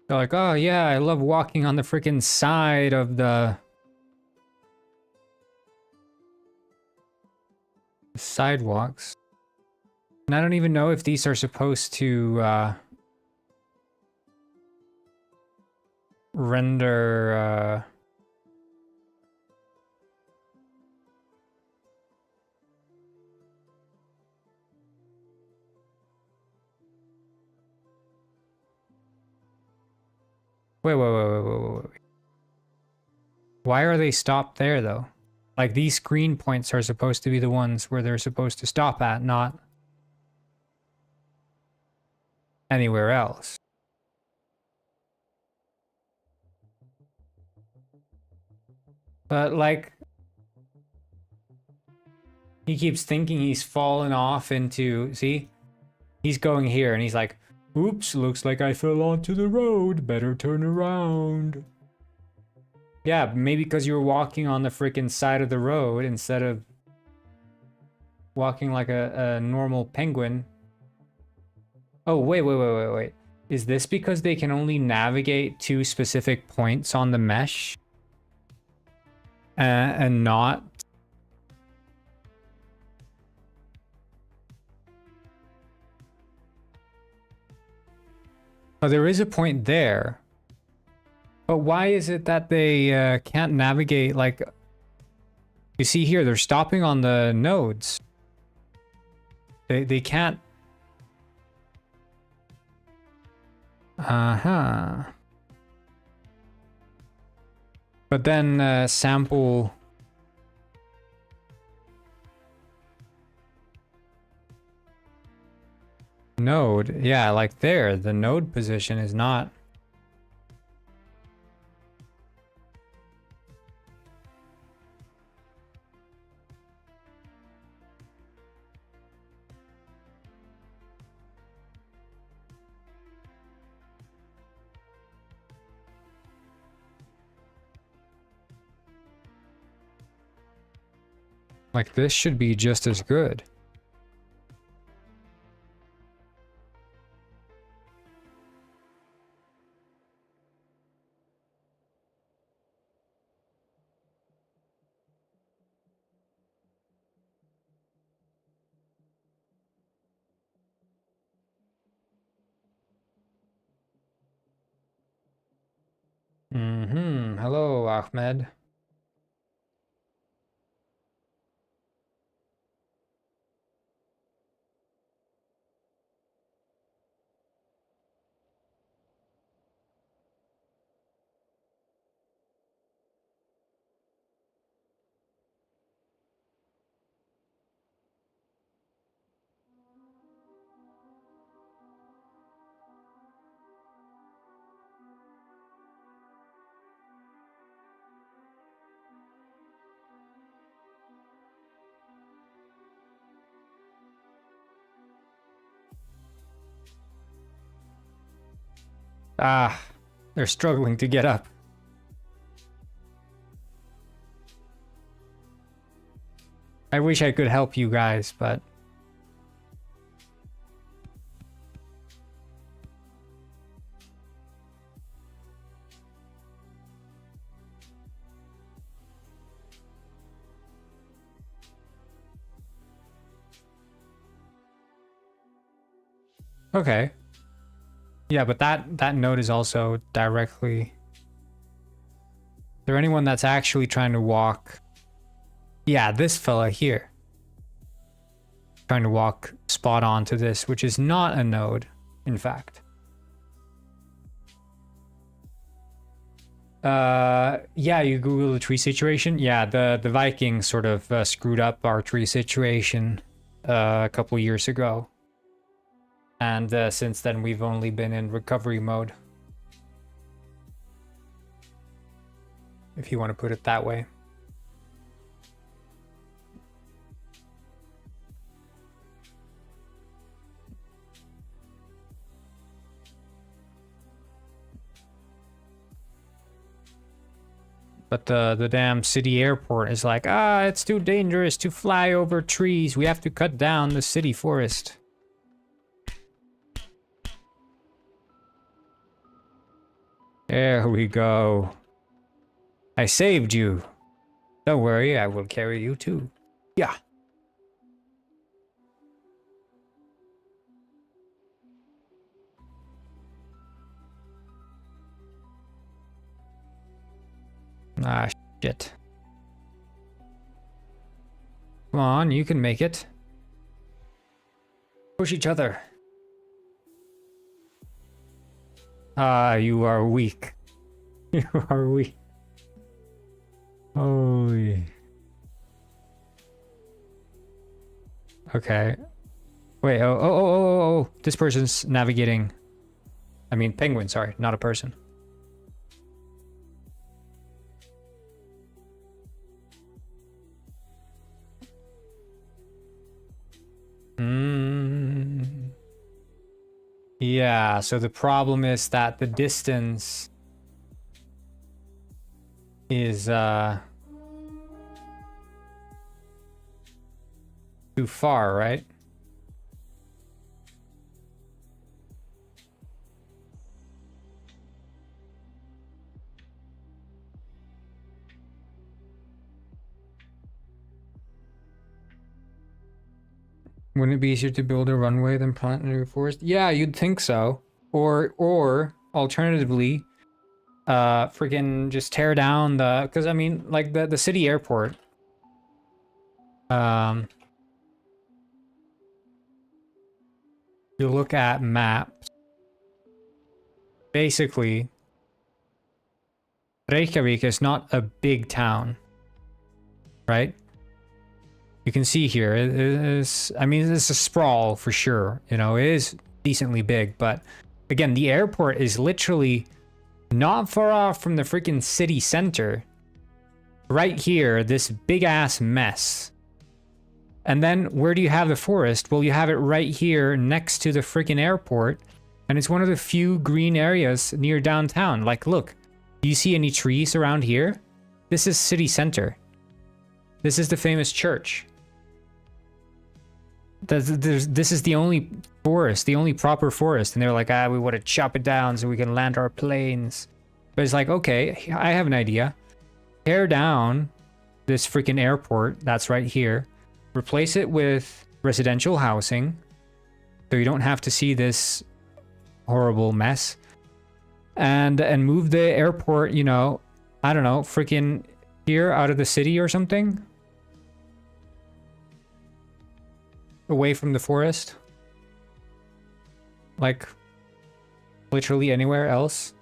They're like, oh yeah, I love walking on the freaking side of the sidewalks. And I don't even know if these are supposed to render Wait. Why are they stopped there though? Like these screen points are supposed to be the ones where they're supposed to stop at, not anywhere else. But like, he keeps thinking he's fallen off into, see? He's going here and he's like, oops, looks like I fell onto the road, better turn around. Yeah, maybe because you were walking on the freaking side of the road instead of walking like a normal penguin. Oh, wait. Is this because they can only navigate to specific points on the mesh? And not... Oh, there is a point there. But why is it that they can't navigate, like... You see here, they're stopping on the nodes. They can't... Uh-huh. But then sample... Node. Yeah, like there, the node position is not... Like this should be just as good. Hello, Ahmed. Ah, they're struggling to get up. I wish I could help you guys, but... Okay. Yeah, but that node is also directly... Is there anyone that's actually trying to walk... Yeah, this fella here. Trying to walk spot on to this, which is not a node, in fact. Yeah, you Google the tree situation. Yeah, the Vikings sort of screwed up our tree situation a couple years ago. And since then, we've only been in recovery mode. If you want to put it that way. But the damn city airport is like, it's too dangerous to fly over trees. We have to cut down the city forest. There we go. I saved you. Don't worry, I will carry you too. Yeah. Ah, shit. Come on, you can make it. Push each other. You are weak. You are weak. Oh. Okay. Wait, oh. This person's navigating. I mean, penguin, sorry, not a person. Yeah, so the problem is that the distance is too far, right? Wouldn't it be easier to build a runway than plant a new forest? Yeah, you'd think so. Or alternatively, freaking just tear down the, because I mean, like the city airport. You look at maps. Basically, Reykjavik is not a big town, right? You can see here, it is, I mean, it's a sprawl for sure. You know, it is decently big, but again, the airport is literally not far off from the freaking city center. Right here, this big ass mess. And then where do you have the forest? Well, you have it right here next to the freaking airport. And it's one of the few green areas near downtown. Like, look, do you see any trees around here? This is city center. This is the famous church. This is the only forest, the only proper forest. And they're like, we want to chop it down so we can land our planes. But it's like, okay, I have an idea. Tear down this freaking airport that's right here. Replace it with residential housing. So you don't have to see this horrible mess. And move the airport, you know, I don't know, freaking here out of the city or something. Away from the forest. Like, literally anywhere else.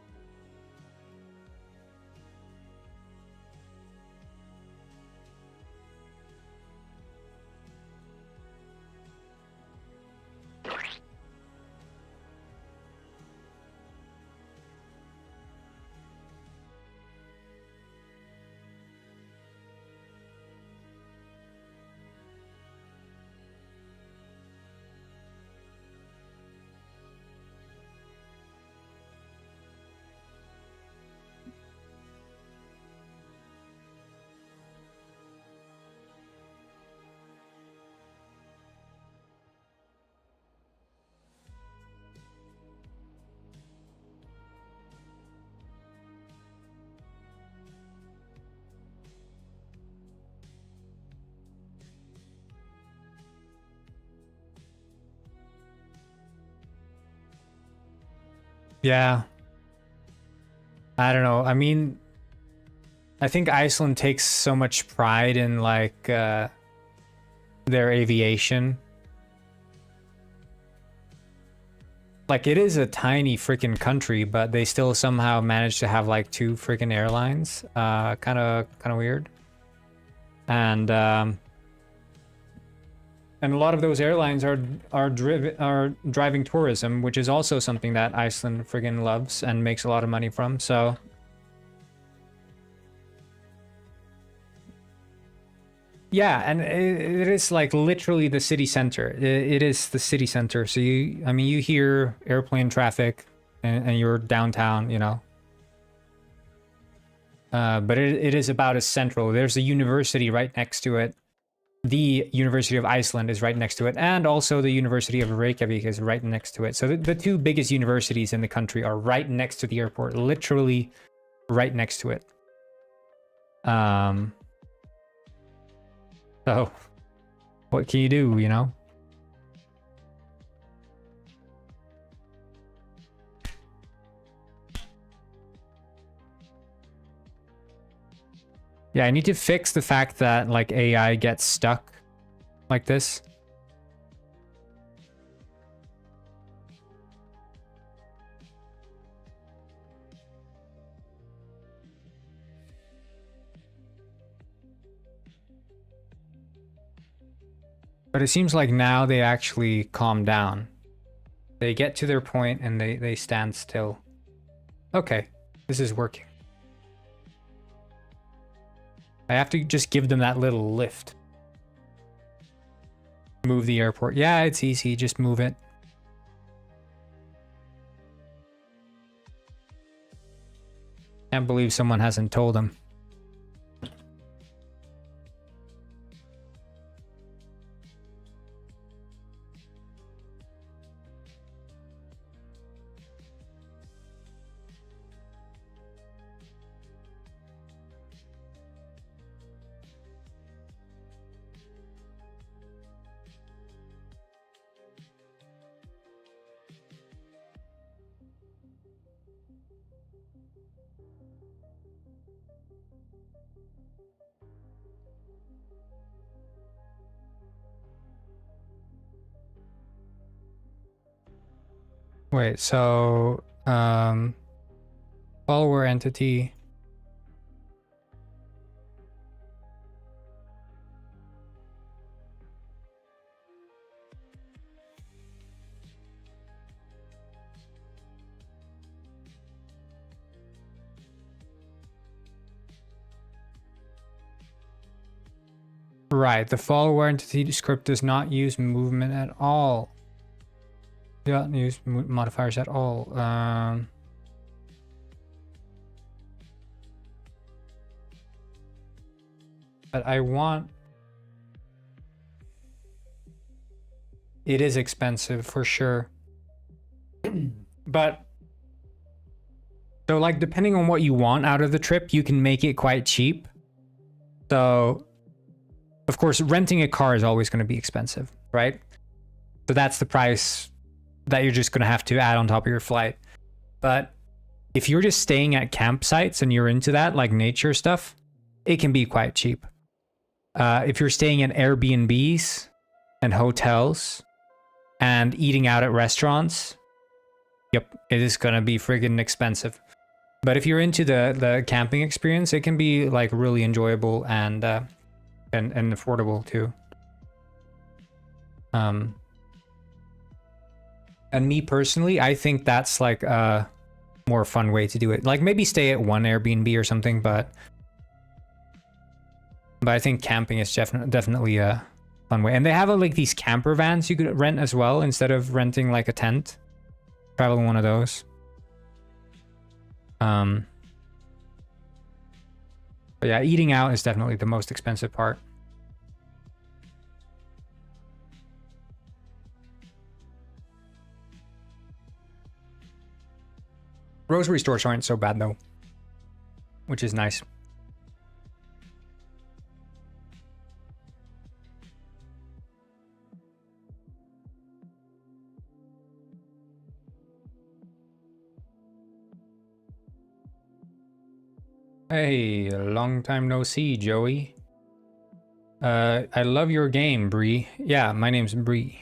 Yeah. I don't know. I mean, I think Iceland takes so much pride in like their aviation. Like, it is a tiny freaking country, but they still somehow managed to have like 2 freaking airlines. Kind of weird. And a lot of those airlines are driving tourism, which is also something that Iceland friggin' loves and makes a lot of money from. So yeah, and it is like literally the city center. It is the city center. So I mean, you hear airplane traffic, and you're downtown, you know. But it is about as central. There's a university right next to it. The University of Iceland is right next to it, and also the University of Reykjavik is right next to it. So the 2 biggest universities in the country are right next to the airport, literally right next to it. So what can you do, you know? Yeah, I need to fix the fact that like AI gets stuck like this. But it seems like now they actually calm down. They get to their point and they stand still. Okay, this is working. I have to just give them that little lift. Move the airport. Yeah, it's easy. Just move it. Can't believe someone hasn't told them. Wait, so follower entity. Right, the follower entity script does not use movement at all. Do not use modifiers at all. But I want... It is expensive for sure. But... So like depending on what you want out of the trip, you can make it quite cheap. So... Of course, renting a car is always going to be expensive, right? So that's the price that you're just going to have to add on top of your flight. But if you're just staying at campsites and you're into that, like nature stuff, it can be quite cheap. If you're staying in Airbnbs and hotels and eating out at restaurants, yep, it is going to be friggin' expensive. But if you're into the camping experience, it can be like really enjoyable and affordable too. And me personally, I think that's like a more fun way to do it. Like maybe stay at one Airbnb or something, but I think camping is definitely a fun way. And they have like these camper vans you could rent as well instead of renting like a tent. Travel in one of those. But yeah, eating out is definitely the most expensive part. Grocery stores aren't so bad though, which is nice. Hey, long time no see, Joey. I love your game, Bree. Yeah, my name's Bree.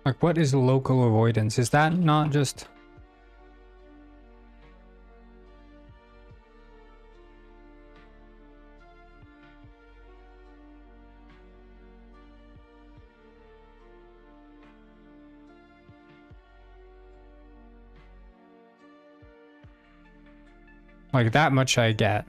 Like, what is local avoidance? Is that not just... Like, that much I get.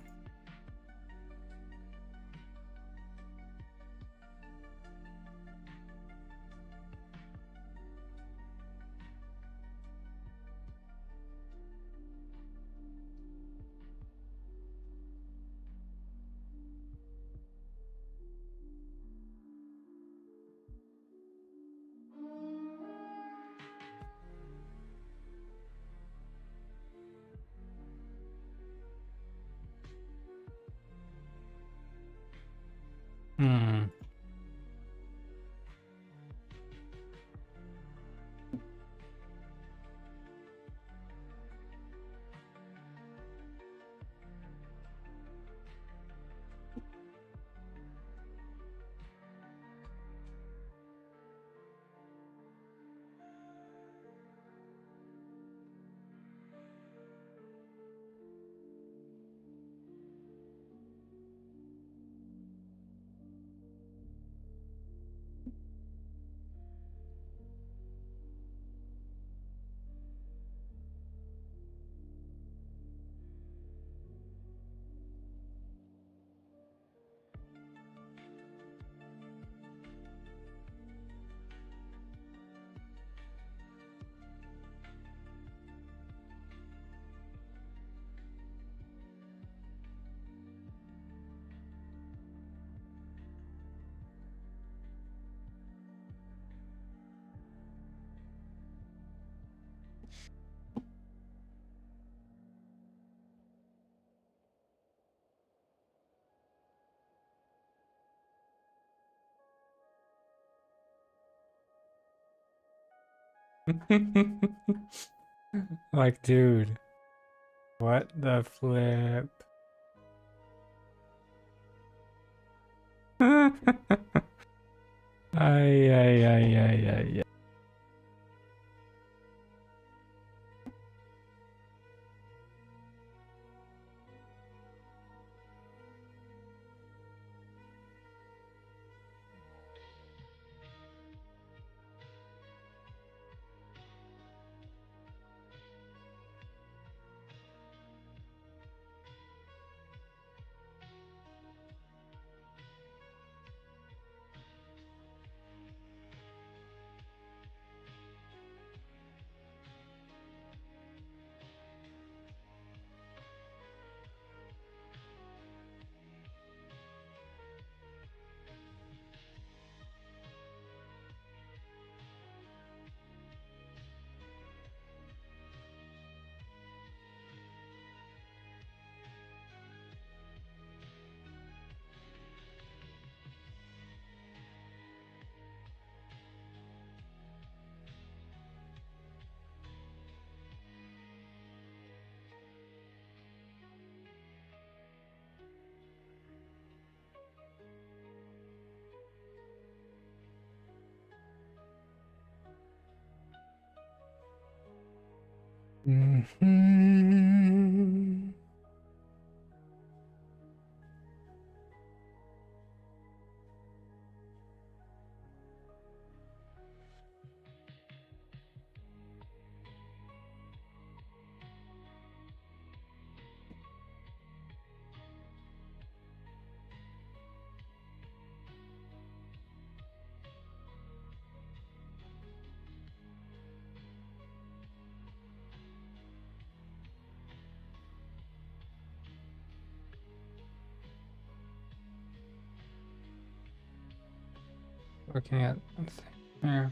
Hmm. Like, dude, what the flip? Ay, ay, ay, ay, ay, ay. Mhm. Looking at the thing here.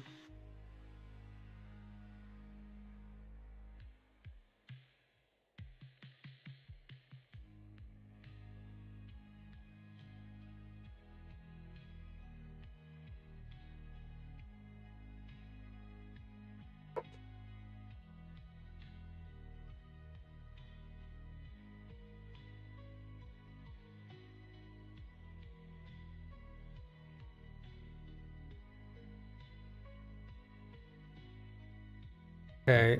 Okay,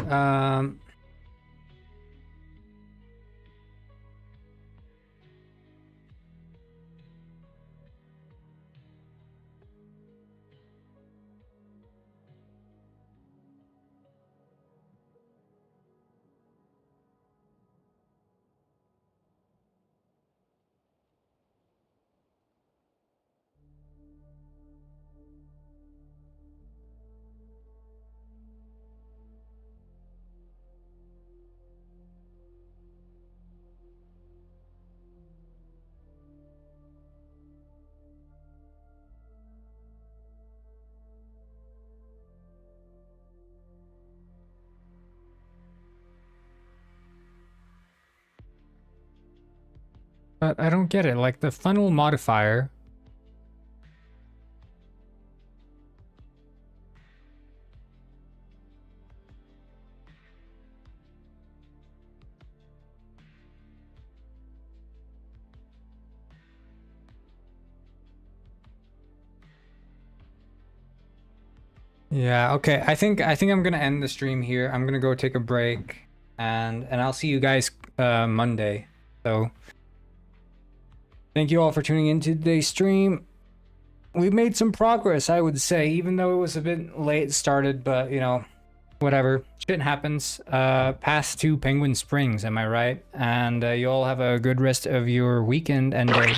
but I don't get it. Like the funnel modifier. Yeah, okay. I think I'm gonna end the stream here. I'm gonna go take a break, and I'll see you guys Monday. So thank you all for tuning into today's stream. We've made some progress, I would say, even though it was a bit late started, but you know, whatever. Shit happens. Pass to Penguin Springs, am I right? And you all have a good rest of your weekend and day.